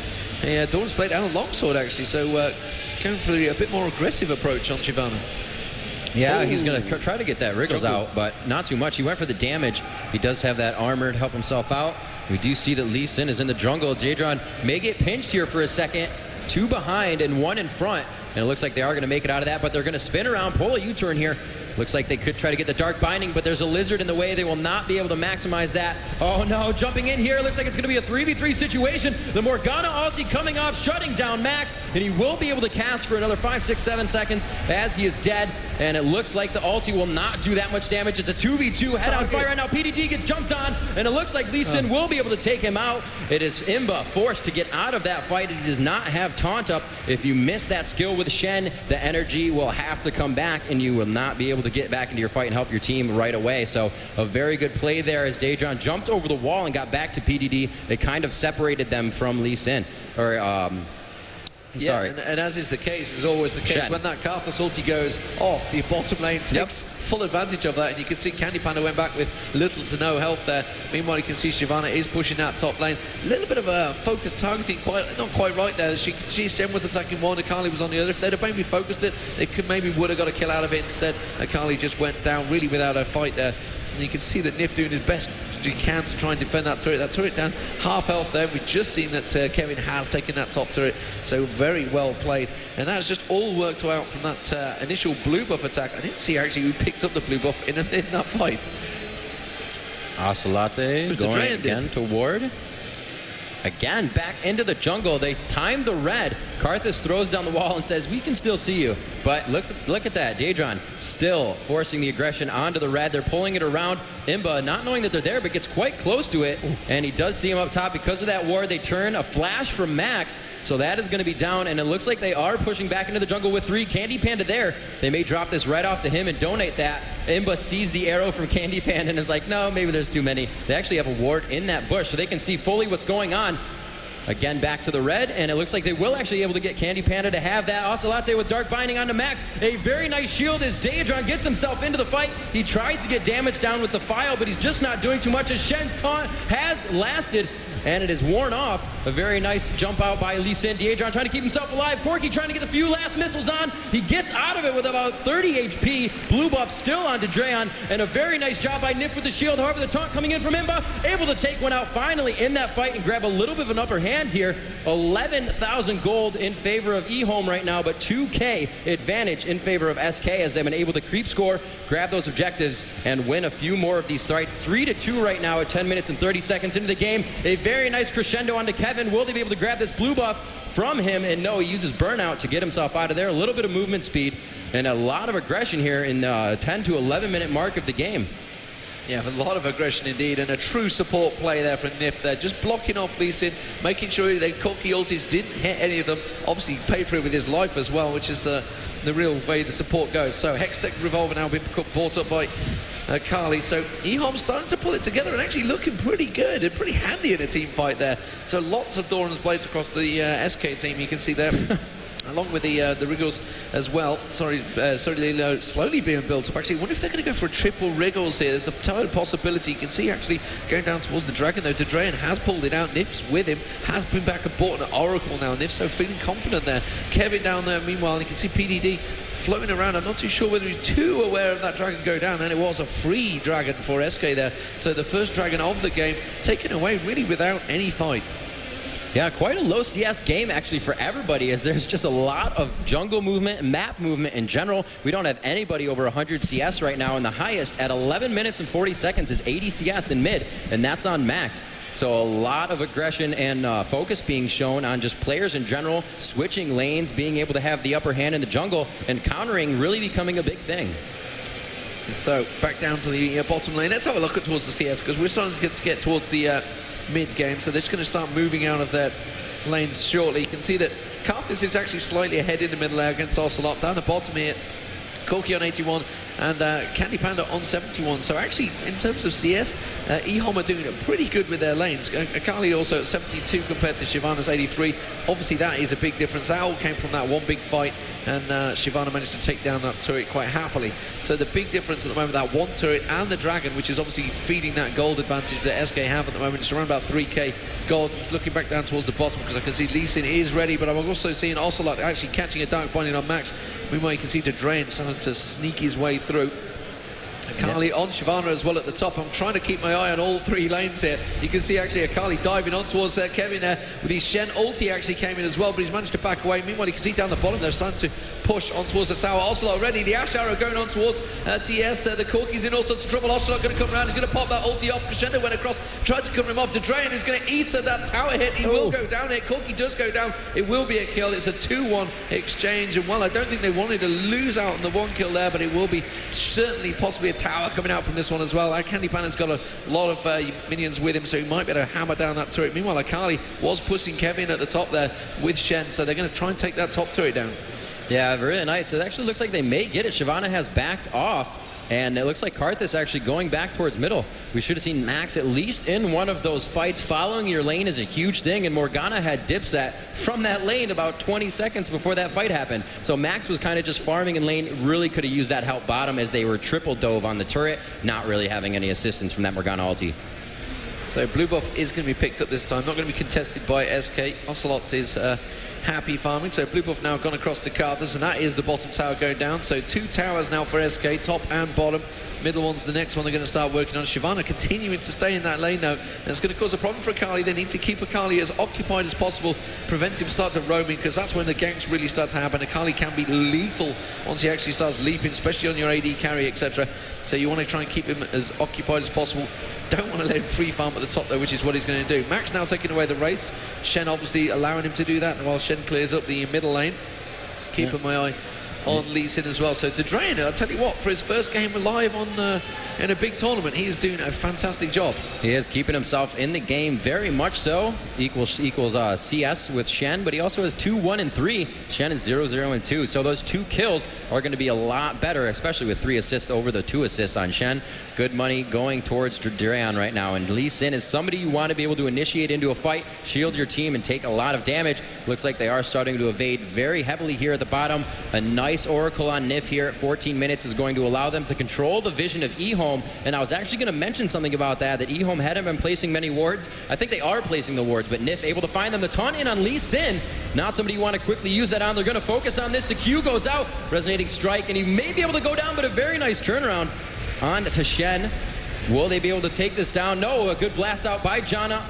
Dawn's Blade and a longsword actually. So going for a bit more aggressive approach on Shyvana. Yeah, he's going to try to get that Wriggles out, but not too much. He went for the damage. He does have that armor to help himself out. We do see that Lee Sin is in the jungle. Jadron may get pinched here for a second. 2 behind and 1 in front. And it looks like they are going to make it out of that, but they're going to spin around, pull a U-turn here. Looks like they could try to get the Dark Binding, but there's a Lizard in the way. They will not be able to maximize that. Oh no, jumping in here. Looks like it's going to be a 3v3 situation. The Morgana ulti coming off, shutting down Max, and he will be able to cast for another 5, 6, 7 seconds as he is dead. And it looks like the ulti will not do that much damage. It's a 2v2, head on fire right now. PDD gets jumped on, and it looks like Lee Sin will be able to take him out. It is Imba forced to get out of that fight. He does not have taunt up. If you miss that skill with Shen, the energy will have to come back, and you will not be able to get back into your fight and help your team right away. So a very good play there as Daedron jumped over the wall and got back to PDD. It kind of separated them from Lee Sin. Sorry. And as is the case, is always the case, Shen. When that Karthus ulti goes off, the bottom lane takes full advantage of that, and you can see Candy Panda went back with little to no health there. Meanwhile, you can see Shyvana is pushing that top lane. A little bit of a focused targeting, not quite right there. She Shen was attacking one, Akali was on the other. If they'd have maybe focused it, they would have got a kill out of it. Instead, Akali just went down really without a fight there. And you can see that Nif doing his best he can to try and defend that turret. That turret down half health there. We've just seen that Kevin has taken that top turret, so very well played. And that has just all worked out from that initial blue buff attack. I didn't see actually who picked up the blue buff in that fight. Ocelot going again to ward. Again, back into the jungle. They timed the red. Karthus throws down the wall and says, we can still see you. But look at that. Daedron still forcing the aggression onto the red. They're pulling it around. Imba, not knowing that they're there, but gets quite close to it. And he does see him up top. Because of that ward, they turn a flash from Max. So that is going to be down. And it looks like they are pushing back into the jungle with 3. Candy Panda there. They may drop this right off to him and donate that. Imba sees the arrow from Candy Panda and is like, no, maybe there's too many. They actually have a ward in that bush, so they can see fully what's going on. Again, back to the red, and it looks like they will actually be able to get Candy Panda to have that. Ocelot with Dark Binding onto Max. A very nice shield as Daedron gets himself into the fight. He tries to get damage down with the file, but he's just not doing too much as Shen taunt has lasted. And it is worn off. A very nice jump out by Lee Sin. Daedron trying to keep himself alive. Corki trying to get the few last missiles on. He gets out of it with about 30 HP. Blue buff still onto Drayon. And a very nice job by Nif with the shield. However, the taunt coming in from Imba. Able to take one out finally in that fight and grab a little bit of an upper hand here. 11,000 gold in favor of EHOME right now, but 2K advantage in favor of SK as they've been able to creep score, grab those objectives, and win a few more of these fights. 3-2 right now at 10 minutes and 30 seconds into the game. A very nice crescendo onto Kevin. Will they be able to grab this blue buff from him? And no, he uses burnout to get himself out of there. A little bit of movement speed and a lot of aggression here in the 10 to 11 minute mark of the game. Yeah, a lot of aggression indeed, and a true support play there from Nif there, just blocking off Lee Sin, making sure that Corki ultis didn't hit any of them. Obviously paid for it with his life as well, which is the real way the support goes. So Hextech Revolver now being brought up by Carly. So EHOME starting to pull it together and actually looking pretty good and pretty handy in a team fight there. So lots of Doran's blades across the SK team, you can see there. along with the Wriggles as well. Sorry, slowly being built up. Actually, I wonder if they're going to go for a triple Wriggles here. There's a total possibility. You can see actually going down towards the Dragon, though. Drayan has pulled it out. Nif's with him, has been back and bought an Oracle now. Nif so feeling confident there. Kevin down there, meanwhile, you can see PDD floating around. I'm not too sure whether he's too aware of that Dragon go down, and it was a free Dragon for SK there. So the first Dragon of the game taken away really without any fight. Yeah, quite a low CS game actually for everybody, as there's just a lot of jungle movement and map movement in general. We don't have anybody over 100 CS right now, and the highest at 11 minutes and 40 seconds is 80 CS in mid, and that's on max. So a lot of aggression and focus being shown on just players in general, switching lanes, being able to have the upper hand in the jungle, and countering really becoming a big thing. So back down to the bottom lane. Let's have a look at towards the CS, because we're starting to get towards the mid-game, so they're just going to start moving out of their lanes shortly. You can see that Carthus is actually slightly ahead in the middle there against Ocelot. Down the bottom here, Corki on 81 and Candy Panda on 71. So actually, in terms of CS, EHOME are doing pretty good with their lanes. Akali also at 72 compared to Shyvana's 83. Obviously, that is a big difference. That all came from that one big fight, and Shyvana managed to take down that turret quite happily. So the big difference at the moment, that one turret and the Dragon, which is obviously feeding that gold advantage that SK have at the moment. It's around about 3k gold. Looking back down towards the bottom, because I can see Lee Sin is ready, but I'm also seeing Ocelot actually catching a Dark Binding on Max. Meanwhile, you can see Drayan starting to sneak his way through. Akali on Shyvana as well at the top. I'm trying to keep my eye on all three lanes here. You can see actually Akali diving on towards Kevin there with his Shen ulti actually came in as well, but he's managed to back away. Meanwhile, you can see down the bottom they're starting to push on towards the tower. Ocelot already, the Ash Arrow going on towards TS. The Corki's in all sorts of trouble. Ocelot going to come around, he's going to pop that ulti off. Crescendo went across, tried to cover him off. Drayan is going to eat that tower hit. He will go down here. Corki does go down. It will be a kill. It's a 2-1 exchange, and well, I don't think they wanted to lose out on the one kill there, but it will be certainly possibly a tower coming out from this one as well. Candy Panda's got a lot of minions with him, so he might be able to hammer down that turret. Meanwhile, Akali was pushing Kevin at the top there with Shen, so they're going to try and take that top turret down. Yeah, really nice. It actually looks like they may get it. Shyvana has backed off, and it looks like Karthus actually going back towards middle. We should have seen Max at least in one of those fights. Following your lane is a huge thing, and Morgana had Dipset from that lane about 20 seconds before that fight happened. So Max was kind of just farming in lane, really could have used that help bottom as they were triple dove on the turret, not really having any assistance from that Morgana ulti. So blue buff is going to be picked up this time, not going to be contested by SK. Ocelot is happy farming, so blue buff now gone across to Carthus, and that is the bottom tower going down. So 2 towers now for SK, top and bottom. Middle one's the next one they're going to start working on. Shyvana continuing to stay in that lane now, and it's going to cause a problem for Akali. They need to keep Akali as occupied as possible, prevent him start to roaming, because that's when the ganks really start to happen. Akali can be lethal once he actually starts leaping, especially on your AD carry, etc. So you want to try and keep him as occupied as possible. Don't want to let him free farm at the top though, which is what he's going to do. Max now taking away the wraiths. Shen obviously allowing him to do that, while Shen clears up the middle lane. Keeping my eye on Lee Sin as well. So Drayan, I'll tell you what, for his first game live on in a big tournament, he is doing a fantastic job. He is keeping himself in the game very much so. Equals CS with Shen, but he also has 2, 1, and 3. Shen is 0, 0, and 2. So those 2 kills are going to be a lot better, especially with 3 assists over the 2 assists on Shen. Good money going towards Drayan right now. And Lee Sin is somebody you want to be able to initiate into a fight, shield your team, and take a lot of damage. Looks like they are starting to evade very heavily here at the bottom. A nice Oracle on Nif here at 14 minutes is going to allow them to control the vision of EHOME. And I was actually going to mention something about that EHOME hadn't been placing many wards. I think they are placing the wards, but Nif able to find them. The taunt in on Lee Sin. Not somebody you want to quickly use that on. They're going to focus on this. The Q goes out. Resonating strike, and he may be able to go down, but a very nice turnaround on to Shen. Will they be able to take this down? No, a good blast out by Janna.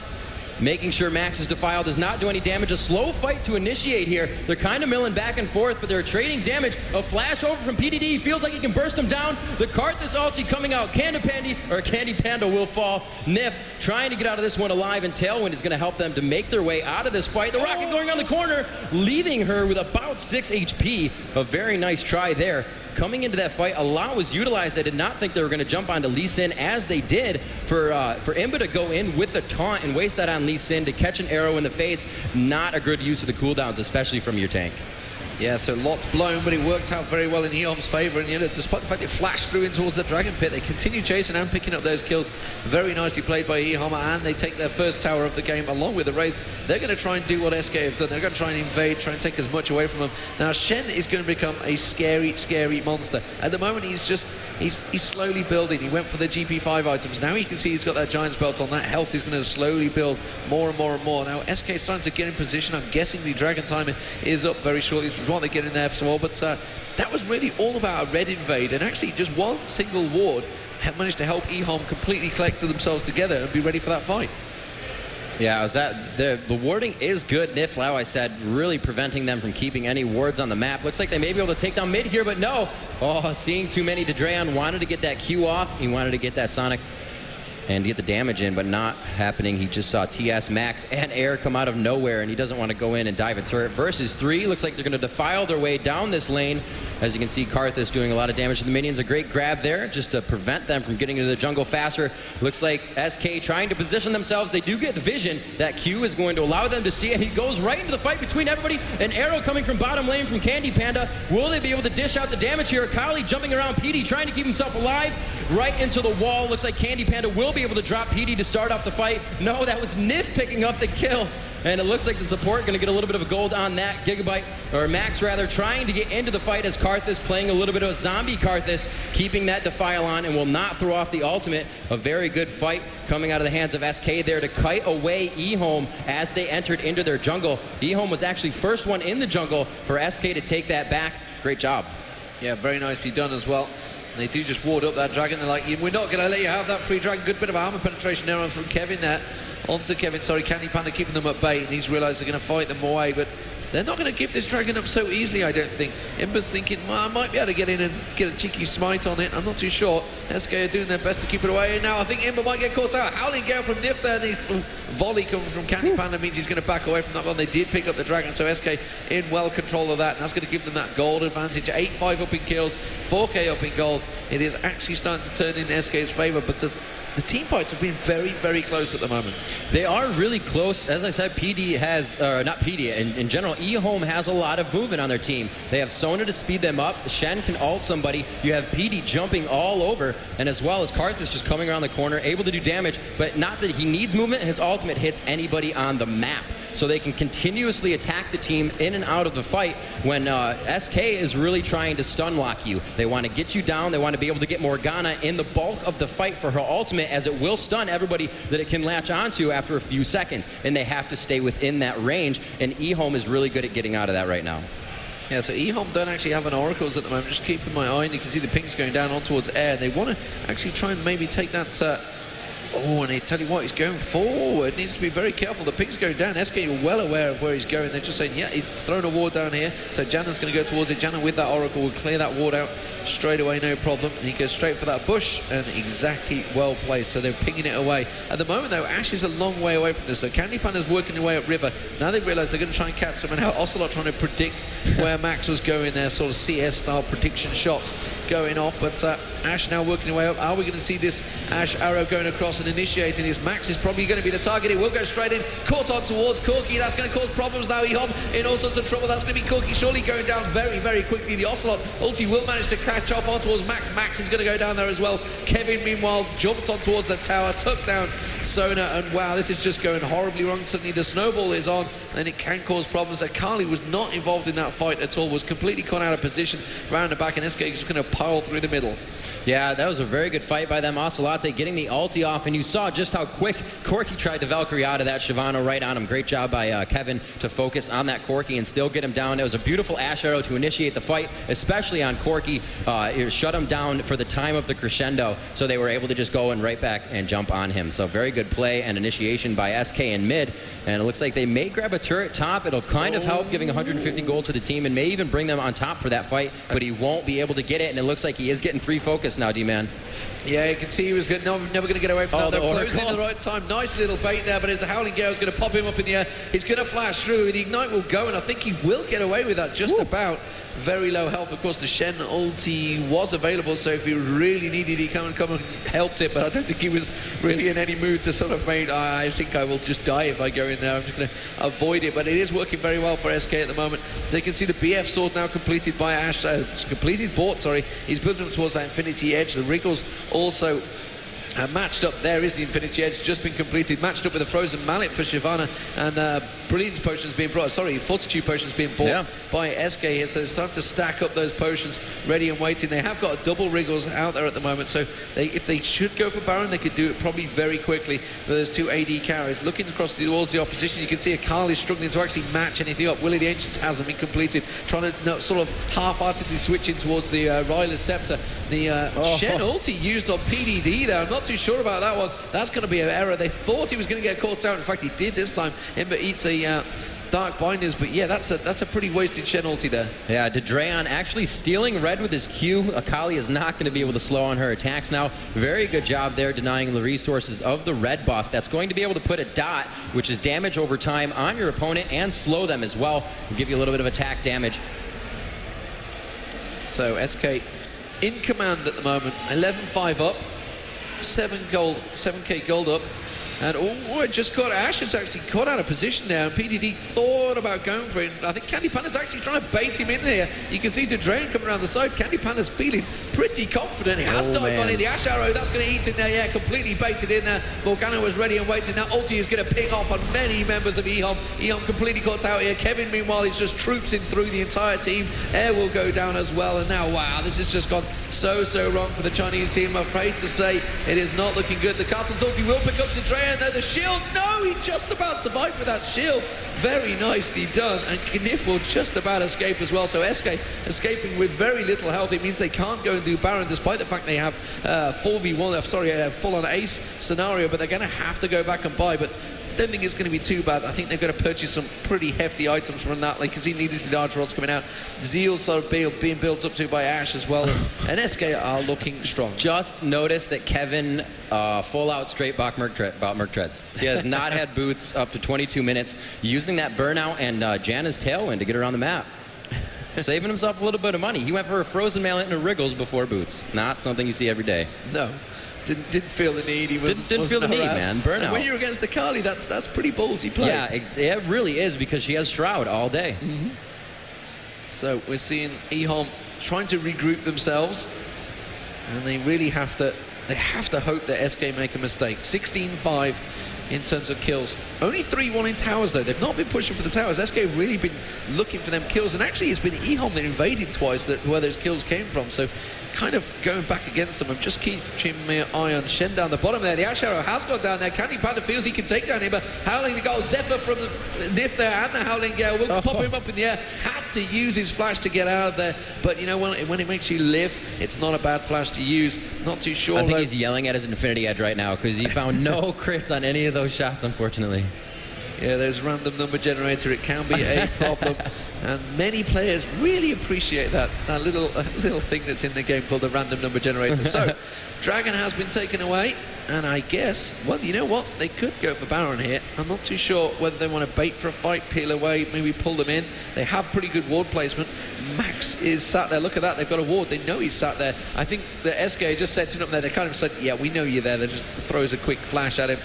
Making sure Max's Defile does not do any damage. A slow fight to initiate here. They're kind of milling back and forth, but they're trading damage. A flash over from PDD. Feels like he can burst them down. The Karthus ulti coming out. Candy Panda will fall. Nif trying to get out of this one alive, and Tailwind is going to help them to make their way out of this fight. The rocket going on the corner, leaving her with about 6 HP. A very nice try there. Coming into that fight, a lot was utilized. I did not think they were going to jump onto Lee Sin as they did. For Imba to go in with the taunt and waste that on Lee Sin to catch an arrow in the face, not a good use of the cooldowns, especially from your tank. Yeah, so lots blown, but it worked out very well in EHOME's favor. And, you know, despite the fact it flashed through in towards the Dragon Pit, they continue chasing and picking up those kills. Very nicely played by EHOME, and they take their first tower of the game along with the Wraiths. They're going to try and do what SK have done. They're going to try and invade, try and take as much away from them. Now, Shen is going to become a scary, scary monster. At the moment, he's slowly building. He went for the GP5 items. Now you can see he's got that Giant's Belt on. That health is going to slowly build more and more and more. Now, SK is starting to get in position. I'm guessing the Dragon timer is up very shortly. This is what they get in there for all. But that was really all about a red invade. And actually, just one single ward have managed to help EHOME completely collect themselves together and be ready for that fight. Yeah, the warding is good. Niflau, I said, really preventing them from keeping any wards on the map. Looks like they may be able to take down mid here, but no. Oh, seeing too many. Dreon wanted to get that Q off. He wanted to get that Sonic and get the damage in, but not happening. He just saw TS, Max, and Air come out of nowhere, and he doesn't want to go in and dive into it. Versus 3, looks like they're going to defile their way down this lane. As you can see, Karthus doing a lot of damage to the minions. A great grab there, just to prevent them from getting into the jungle faster. Looks like SK trying to position themselves. They do get vision. That Q is going to allow them to see, and he goes right into the fight between everybody. An arrow coming from bottom lane from Candy Panda. Will they be able to dish out the damage here? Kali jumping around PD, trying to keep himself alive. Right into the wall. Looks like Candy Panda will be able to drop PD to start off the fight. No, that was Nif picking up the kill. And it looks like the support going to get a little bit of a gold on that. Gigabyte, or Max rather, trying to get into the fight as Karthus playing a little bit of a zombie Karthus, keeping that defile on and will not throw off the ultimate. A very good fight coming out of the hands of SK there to kite away EHOME as they entered into their jungle. EHOME was actually first one in the jungle for SK to take that back. Great job. Yeah, very nicely done as well. And they do just ward up that Dragon. They're like, we're not going to let you have that free Dragon. Good bit of armor penetration there from Kevin there. Onto Kevin, sorry, Candy Panda keeping them at bay, and he's realised they're going to fight them away, but they're not going to give this Dragon up so easily, I don't think. Imba's thinking, well, I might be able to get in and get a cheeky smite on it. I'm not too sure. SK are doing their best to keep it away, and now I think Imba might get caught out. Howling Gale from Nif there, and volley coming from Candy Panda means he's going to back away from that one. They did pick up the Dragon, so SK in well control of that, and that's going to give them that gold advantage. 8-5 up in kills, 4K up in gold. It is actually starting to turn in SK's favour, but the team fights have been very, very close at the moment. They are really close. As I said, PD has, not PD, in general, EHOME has a lot of movement on their team. They have Sona to speed them up. Shen can ult somebody. You have PD jumping all over, and as well as Karthus just coming around the corner, able to do damage, but not that he needs movement. His ultimate hits anybody on the map. So they can continuously attack the team in and out of the fight when SK is really trying to stun lock you. They want to get you down. They want to be able to get Morgana in the bulk of the fight for her ultimate, as it will stun everybody that it can latch onto after a few seconds. And they have to stay within that range. And EHOME is really good at getting out of that right now. Yeah, so EHOME don't actually have an Oracles at the moment. Just keeping my eye, and you can see the pings going down on towards air. They want to actually try and maybe take that... Oh, and I tell you what, he's going forward. Needs to be very careful. The ping's going down. SK are well aware of where he's going. They're just saying, yeah, he's thrown a ward down here. So Janna's going to go towards it. Janna with that Oracle will clear that ward out straight away, no problem. And he goes straight for that bush, and exactly well placed. So they're pinging it away. At the moment, though, Ash is a long way away from this. So Candy Panda's working their way up river. Now they realise they're going to try and catch them. And now Ocelot trying to predict where Max was going there. Sort of CS-style prediction shots going off. But Ash now working their way up. Are we going to see this Ash arrow going across and initiating his? Max is probably going to be the target. It will go straight in. Caught on towards Corki. That's going to cause problems now. EHOME in all sorts of trouble. That's going to be Corki surely going down very, very quickly. The Ocelot ulti will manage to catch off on towards Max. Max is going to go down there as well. Kevin, meanwhile, jumped on towards the tower, took down Sona, and wow, this is just going horribly wrong. Suddenly the snowball is on, and it can cause problems. Akali was not involved in that fight at all, was completely caught out of position round the back, and SK is going to pile through the middle. Yeah, that was a very good fight by them. Ocelot getting the ulti off, and you saw just how quick Corki tried to Valkyrie out of that. Shyvana right on him. Great job by Kevin to focus on that Corki and still get him down. It was a beautiful Ash arrow to initiate the fight, especially on Corki. It shut him down for the time of the crescendo, so they were able to just go and right back and jump on him. So very good play and initiation by SK in mid, and it looks like they may grab a turret top. It'll kind of help, giving 150 gold to the team and may even bring them on top for that fight, but he won't be able to get it, and it looks like he is getting 3 focus now, D-Man. Yeah, you can see he was never going to get away from that. The They're order closing at the right time. Nice little bait there, but as the Howling Gale is going to pop him up in the air, he's going to flash through. The Ignite will go, and I think he will get away with that just about. Very low health. Of course, the Shen ulti was available, so if he really needed, he come and helped it, but I don't think he was really in any mood to sort of make, I think I will just die if I go in there. I'm just going to avoid it, but it is working very well for SK at the moment. So you can see the BF sword now completed by Ash, bought, sorry. He's building up towards that Infinity Edge. The Wriggles also matched up. There is the Infinity Edge, just been completed, matched up with a Frozen Mallet for Shyvana, and Brilliance Potions being brought, sorry, Fortitude Potions being bought by SK here, so they're starting to stack up those potions, ready and waiting. They have got a double Wriggles out there at the moment, so if they should go for Baron, they could do it probably very quickly with those 2 AD carries. Looking across towards the opposition, you can see Akali struggling to actually match anything up. Willie the Ancients hasn't been completed, trying to sort of half-heartedly switch in towards the Ryla's Scepter. The Shen ulti used on PDD there. I'm not too sure about that one. That's going to be an error. They thought he was going to get caught out. In fact, he did this time. Ember eats a Dark Binders, but yeah, that's a pretty wasted Shen ulti there. Yeah, Dedrayon actually stealing red with his Q. Akali is not going to be able to slow on her attacks now. Very good job there denying the resources of the red buff. That's going to be able to put a dot, which is damage over time on your opponent, and slow them as well, and give you a little bit of attack damage. So SK in command at the moment, 11-5 up, 7K gold up, and it just caught Ash. Has actually caught out of position now, and PDD thought about going for it. I think Candy Panda's actually trying to bait him in there. You can see Dedrayon coming around the side. Candy Panda's feeling pretty confident. He has dived on in the Ash Arrow. That's going to eat him there. Yeah, completely baited in there. Morgana was ready and waiting. Now ulti is going to ping off on many members of EHOME. EHOME completely caught out here. Kevin, meanwhile, is just troopsing through the entire team. Air will go down as well, and now, wow, this has just gone so wrong for the Chinese team. I'm afraid to say it is not looking good. The Cartons ulti will pick up Dedrayon. No, the shield. No, he just about survived with that shield. Very nicely done. And Knif will just about escape as well. So SK escaping with very little health. It means they can't go and do Baron, despite the fact they have 4v1, sorry, full-on ace scenario, but they're going to have to go back and buy. But I don't think it's going to be too bad. I think they're going to purchase some pretty hefty items from that. Like you can see, needlessly large rods coming out. Zeal sort of being built up to by Ash as well. And SK are looking strong. Just noticed that Kevin full out straight bot Merc Treads. He has not had boots up to 22 minutes, using that burnout and Janna's Tailwind to get around the map. Saving himself a little bit of money. He went for a Frozen Mallet and a Wriggles before boots. Not something you see every day. No. Didn't feel the need. He didn't feel the need, man. Burnout. And when you're against Akali, that's pretty ballsy play. Yeah, it really is, because she has Shroud all day. So we're seeing EHOME trying to regroup themselves, and they really have to hope that SK make a mistake. 16-5 in terms of kills. Only 3-1 in towers, though. They've not been pushing for the towers. SK really been looking for them kills, and actually it's been EHOME that invaded twice where those kills came from. So kind of going back against them. I'm just keeping my eye on Shen down the bottom there. The Ash Arrow has gone down there. Candy Panda feels he can take down him, but Howling the Gale, Zephyr from the Nif there, and the Howling Gale will pop him up in the air. Had to use his flash to get out of there, but you know, when it makes you live, it's not a bad flash to use. Not too sure. I think he's yelling at his Infinity Edge right now, because he found no crits on any of those shots, unfortunately. Yeah, there's random number generator. It can be a problem, and many players really appreciate that little thing that's in the game called the random number generator. So, Dragon has been taken away, and I guess, well, you know what? They could go for Baron here. I'm not too sure whether they want to bait for a fight, peel away, maybe pull them in. They have pretty good ward placement. Max is sat there. Look at that. They've got a ward. They know he's sat there. I think the SK just set him up there. They kind of said, yeah, we know you're there. They just throws a quick flash at him.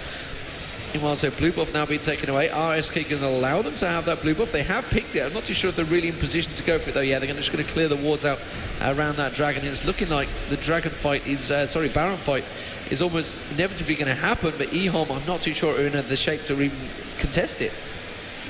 Meanwhile, so blue buff now being taken away. Are SK going to allow them to have that blue buff? They have picked it. I'm not too sure if they're really in position to go for it, though. Yeah, they're just going to clear the wards out around that dragon. And it's looking like the dragon fight is, Baron fight is almost inevitably going to happen. But EHOME, I'm not too sure are in the shape to even contest it.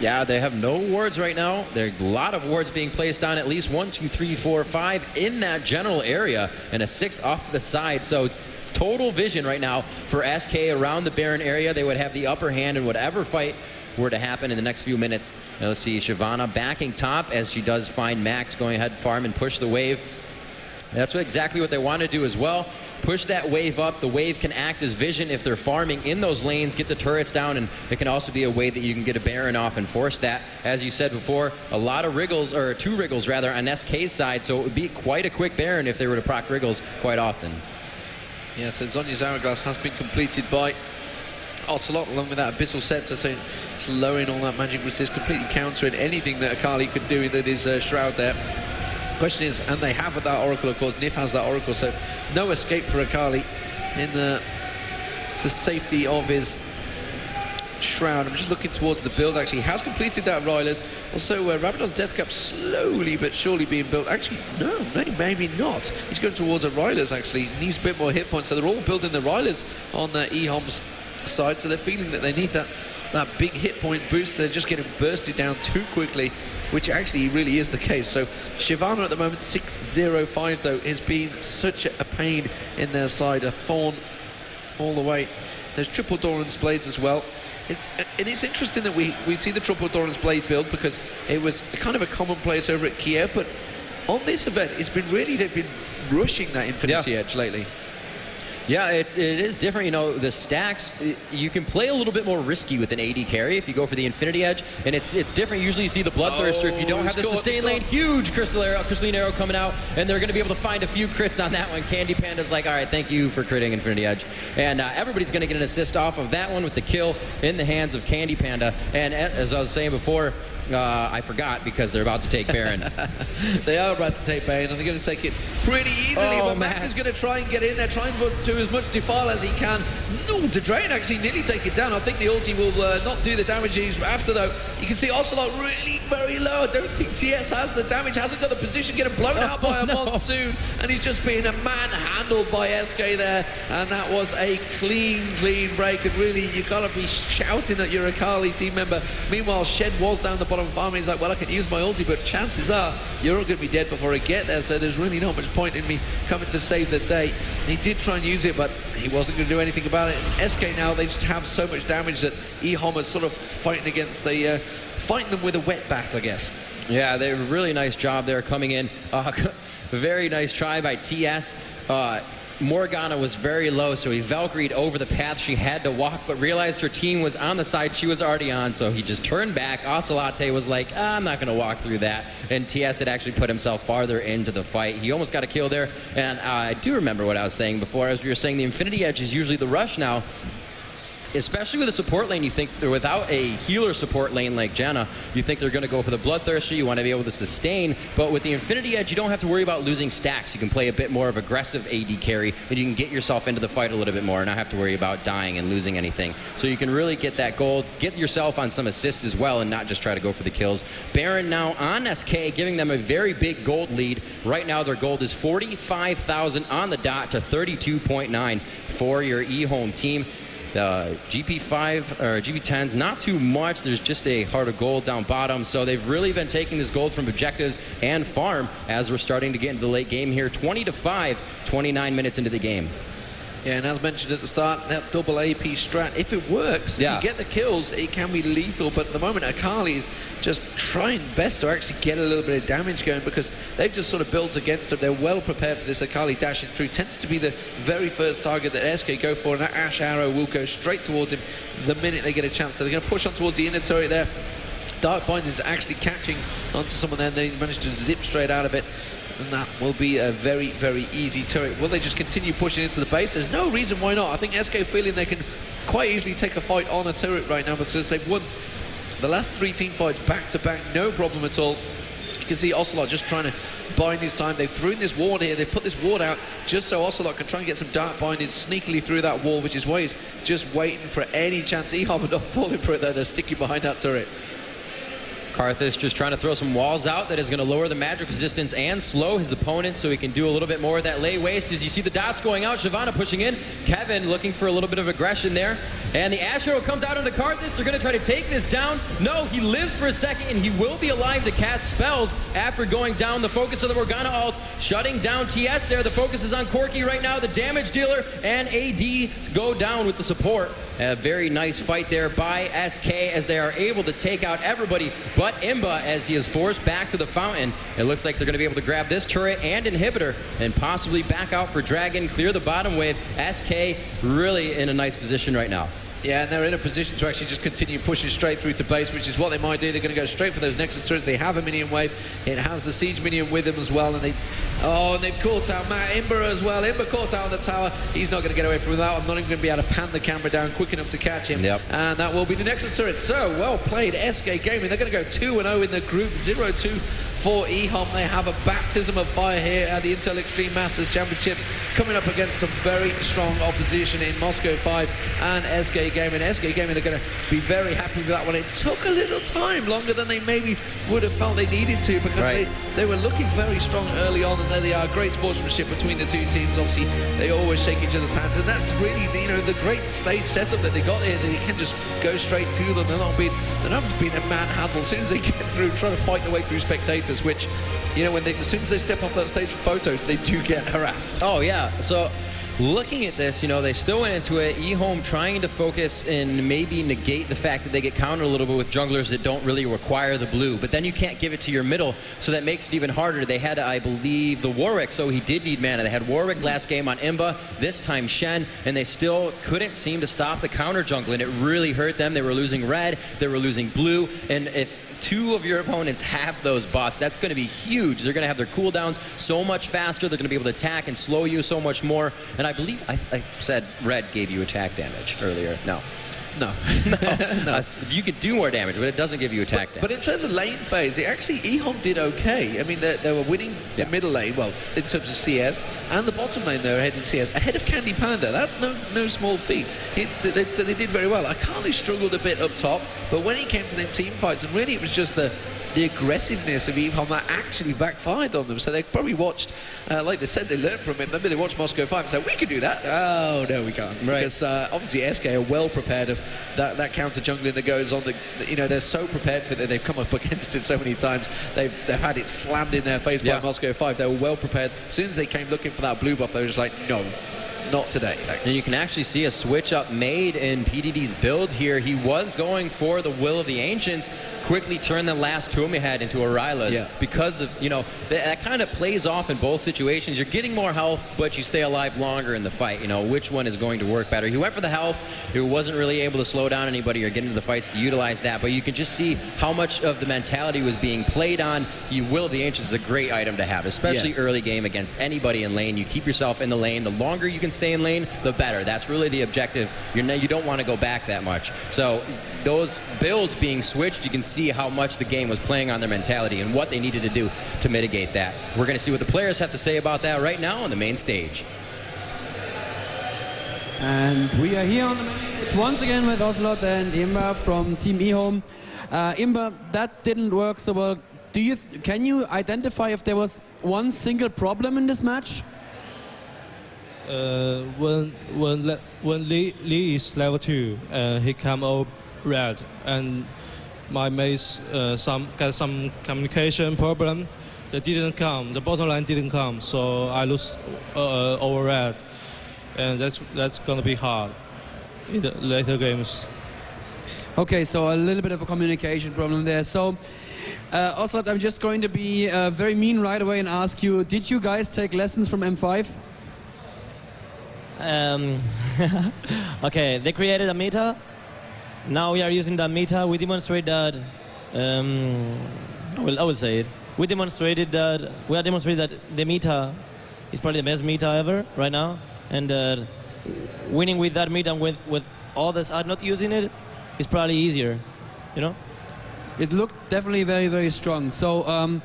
Yeah, they have no wards right now. There are a lot of wards being placed on, at least 1, 2, 3, 4, 5 in that general area, and a 6 off to the side. So total vision right now for SK around the Baron area. They would have the upper hand in whatever fight were to happen in the next few minutes. Now let's see, Shyvana backing top as she does find Max going ahead farm and push the wave. That's exactly what they want to do as well. push that wave up. The wave can act as vision if they're farming in those lanes, get the turrets down, and it can also be a way that you can get a Baron off and force that. As you said before, a lot of Wriggles, or 2 Wriggles rather, on SK's side, so it would be quite a quick Baron if they were to proc Wriggles quite often. Yeah, so Zhonya's Hourglass has been completed by Ocelot along with that Abyssal Scepter, so it's lowering all that magic resist, completely countering anything that Akali could do that is Shroud there. Question is, and they have that Oracle, of course. Nif has that Oracle, so no escape for Akali in the safety of his Shroud. I'm just looking towards the build, actually. He has completed that Rylers. Also, Rabadon's Death Cap slowly but surely being built. Actually, no, maybe not. He's going towards a Rylers, actually. He needs a bit more hit points, so they're all building the Rylers on the EHOME's side, so they're feeling that they need that big hit point boost. They're just getting bursted down too quickly, which actually really is the case. So Shyvana at the moment 6-0-5 though has been such a pain in their side, a thorn all the way. There's triple Doran's Blades as well. It's interesting that we see the triple Doran's Blade build because it was kind of a commonplace over at Kiev, but on this event it's been really, they've been rushing that Infinity Edge lately. Yeah, it is different. You know, the stacks, you can play a little bit more risky with an AD carry if you go for the Infinity Edge, and it's different. Usually you see the Bloodthirster if you don't have the sustain lane. Huge Crystalline Arrow coming out, and they're going to be able to find a few crits on that one. Candy Panda's like, all right, thank you for critting Infinity Edge. And everybody's going to get an assist off of that one with the kill in the hands of Candy Panda. And as I was saying before, I forgot because they're about to take Baron. They are about to take Baron, and they're going to take it pretty easily. But Max is going to try and get in there, trying to do as much defile as he can. No, Drain actually nearly take it down. I think the ulti will not do the damage he's after, though. You can see Ocelot really very low. I don't think TS has the damage, hasn't got the position, getting blown out by a Monsoon, and he's just being manhandled by SK there. And that was a clean break. And really, you got to be shouting at your Akali team member. Meanwhile, Shed was down the bottom farm, and he's like, well, I can use my ulti, but chances are you're all going to be dead before I get there, so there's really not much point in me coming to save the day. He did try and use it, but he wasn't going to do anything about it. And SK now, they just have so much damage that EHOME is sort of fighting against fighting them with a wet bat, I guess. Yeah, they have a really nice job there coming in. Very nice try by TS. Morgana was very low, so he Valkyrie'd over the path she had to walk, but realized her team was on the side she was already on, so he just turned back. Ocelot was like, I'm not going to walk through that. And TS had actually put himself farther into the fight. He almost got a kill there, and I do remember what I was saying before. As we were saying, the Infinity Edge is usually the rush now. Especially with a support lane, you think, without a healer support lane like Janna, you think they're going to go for the Bloodthirster, you want to be able to sustain, but with the Infinity Edge, you don't have to worry about losing stacks. You can play a bit more of aggressive AD carry, and you can get yourself into the fight a little bit more and not have to worry about dying and losing anything. So you can really get that gold, get yourself on some assists as well, and not just try to go for the kills. Baron now on SK, giving them a very big gold lead. Right now, their gold is 45,000 on the dot to 32.9 for your EHOME team. GP5 or GP10's not too much. There's just a heart of gold down bottom, so they've really been taking this gold from objectives and farm as we're starting to get into the late game here. 20-5, 29 minutes into the game. Yeah, and as mentioned at the start, that double AP strat, if it works, you get the kills, it can be lethal. But at the moment, Akali is just trying best to actually get a little bit of damage going because they've just sort of built against them. They're well prepared for this. Akali dashing through tends to be the very first target that SK go for, and that Ash Arrow will go straight towards him the minute they get a chance. So they're going to push on towards the inner turret there. Dark Bind is actually catching onto someone there, and they managed to zip straight out of it. And that will be a very, very easy turret. Will they just continue pushing into the base? There's no reason why not. I think SK feeling they can quite easily take a fight on a turret right now because they've won the last 3 team fights back-to-back, no problem at all. You can see Ocelot just trying to bind his time. They've thrown this ward here. They've put this ward out just so Ocelot can try and get some dark binding sneakily through that wall, which is why he's just waiting for any chance. EHOME are not falling for it, though. They're sticking behind that turret. Karthus just trying to throw some walls out that is going to lower the magic resistance and slow his opponent so he can do a little bit more of that lay waste. As you see the dots going out, Shyvana pushing in, Kevin looking for a little bit of aggression there. And the Ash Arrow comes out into Karthus. They're going to try to take this down. No, he lives for a second, and he will be alive to cast spells after going down. The focus of the Morgana ult, shutting down TS there. The focus is on Corki right now, the damage dealer, and AD go down with the support. A very nice fight there by SK as they are able to take out everybody but Imba as he is forced back to the fountain. It looks like they're going to be able to grab this turret and inhibitor and possibly back out for Dragon, clear the bottom wave. SK really in a nice position right now. Yeah, and they're in a position to actually just continue pushing straight through to base, which is what they might do. They're going to go straight for those Nexus turrets. They have a minion wave. It has the siege minion with them as well, and they've caught out Matt Imber as well. Imber caught out on the tower. He's not going to get away from that. I'm not even going to be able to pan the camera down quick enough to catch him. Yep. And that will be the Nexus turret. So, well played, SK Gaming. They're going to go 2-0 in the group, 0-2 for EHOME. They have a baptism of fire here at the Intel Extreme Masters Championships, coming up against some very strong opposition in Moscow 5 and SK Gaming. SK Gaming are going to be very happy with that one. It took a little time, longer than they maybe would have felt they needed to, because they were looking very strong early on, and there they are. Great sportsmanship between the two teams. Obviously, they always shake each other's hands, and that's really the great stage setup that they got here. That they can just go straight to them. They're not being a manhandled. As soon as they get through, trying to fight their way through spectators, which, as soon as they step off that stage for photos, they do get harassed. Oh yeah. So, looking at this, they still went into it. EHOME trying to focus and maybe negate the fact that they get countered a little bit with junglers that don't really require the blue. But then you can't give it to your middle, so that makes it even harder. They had, I believe, the Warwick, so he did need mana. They had Warwick last game on Imba, this time Shen, and they still couldn't seem to stop the counter jungle, and it really hurt them. They were losing red, they were losing blue, and if two of your opponents have those buffs, that's going to be huge. They're going to have their cooldowns so much faster. They're going to be able to attack and slow you so much more. And I believe I said red gave you attack damage earlier. No. No. You could do more damage, but it doesn't give you attack damage. But in terms of lane phase, actually EHOME did okay. I mean, they were winning the middle lane, well, in terms of CS, and the bottom lane they were ahead in CS, ahead of Candy Panda. That's no small feat. So they did very well. Akali struggled a bit up top, but when it came to them team fights, and really it was just the aggressiveness of EHOME that actually backfired on them. So they probably watched, like they said, they learned from it. Maybe they watched Moscow 5 and said, we could do that. Oh, no, we can't. Right. Because obviously SK are well prepared of that counter jungling that goes on. They're so prepared for it. They've come up against it so many times. They've had it slammed in their face by Moscow 5. They were well prepared. As soon as they came looking for that blue buff, they were just like, no. Not today, thanks. And you can actually see a switch up made in PDD's build here. He was going for the Will of the Ancients, quickly turned the last tomb he had into Aryla's because of, that kind of plays off in both situations. You're getting more health, but you stay alive longer in the fight. Which one is going to work better? He went for the health. He wasn't really able to slow down anybody or get into the fights to utilize that, but you can just see how much of the mentality was being played on. Will of the Ancients is a great item to have, especially early game against anybody in lane. You keep yourself in the lane. The longer you can stay in lane, the better. That's really the objective. You don't want to go back that much. So those builds being switched, you can see how much the game was playing on their mentality and what they needed to do to mitigate that. We're going to see what the players have to say about that right now on the main stage. And we are here on the main stage once again with Ocelot and Imba from Team EHOME. Imba, that didn't work so well. Can you identify if there was one single problem in this match? When Lee is level 2, he come out red, and my mates got some communication problem. They didn't come. The bottom line didn't come, so I lose over red, and that's gonna be hard in the later games. Okay, so a little bit of a communication problem there. So, Ocelot, I'm just going to be very mean right away and ask you: did you guys take lessons from M5? Okay, they created a meta. Now we are using that meta. We demonstrate that. I will say it. We are demonstrated that the meta is probably the best meta ever right now, and winning with that meta and with others are not using it is probably easier. It looked definitely very, very strong. So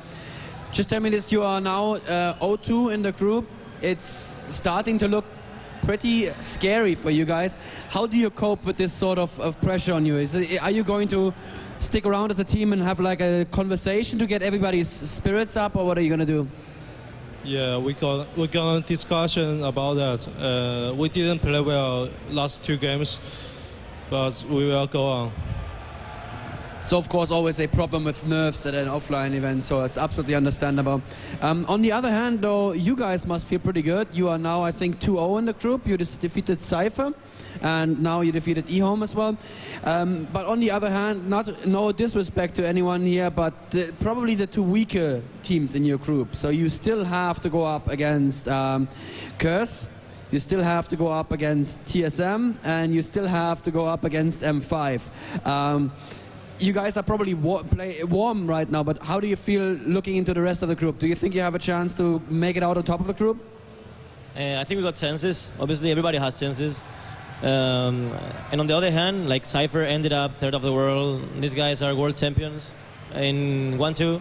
just tell me this: you are now 0-2 in the group. It's starting to look pretty scary for you guys. How do you cope with this sort of pressure on you? Are you going to stick around as a team and have like a conversation to get everybody's spirits up, or what are you going to do? Yeah, we're gonna discussion about that. We didn't play well last 2 games, but we will go on. it's of course always a problem with nerves at an offline event, so it's absolutely understandable. On the other hand, though, you guys must feel pretty good. You are now, I think, 2-0 in the group. You just defeated Cypher, and now you defeated EHOME as well. But on the other hand, no disrespect to anyone here, but probably the two weaker teams in your group. So you still have to go up against Curse. You still have to go up against TSM, and you still have to go up against M5. You guys are probably warm right now, but how do you feel looking into the rest of the group? Do you think you have a chance to make it out on top of the group? I think we got chances. Obviously, everybody has chances. And on the other hand, like Cypher ended up third of the world. These guys are world champions in 1-2.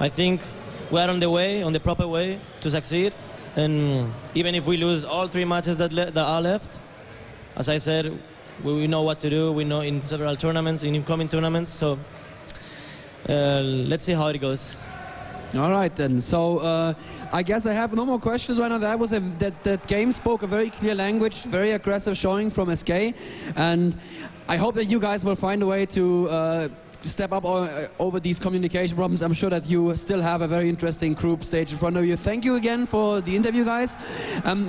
I think we are on the way, on the proper way to succeed. And even if we lose all 3 matches that are left, as I said, we know what to do. We know in several tournaments, in incoming tournaments. So let's see how it goes. All right then. So I guess I have no more questions right now. That game spoke a very clear language, very aggressive showing from SK, and I hope that you guys will find a way to step up over these communication problems. I'm sure that you still have a very interesting group stage in front of you. Thank you again for the interview, guys.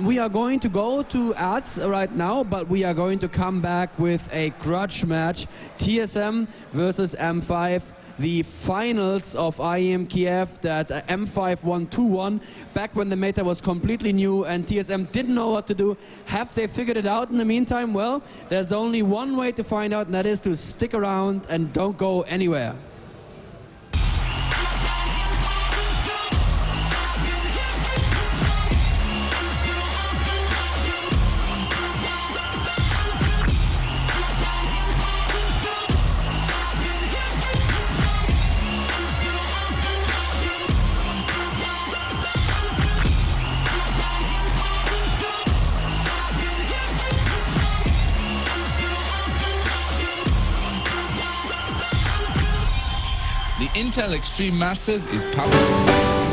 We are going to go to ads right now, but we are going to come back with a grudge match. TSM versus M5. The finals of IEM Kiev that M5 won 2-1 back when the meta was completely new and TSM didn't know what to do. Have they figured it out in the meantime? Well, there's only one way to find out, and that is to stick around and don't go anywhere. The Intel Extreme Masters is powered.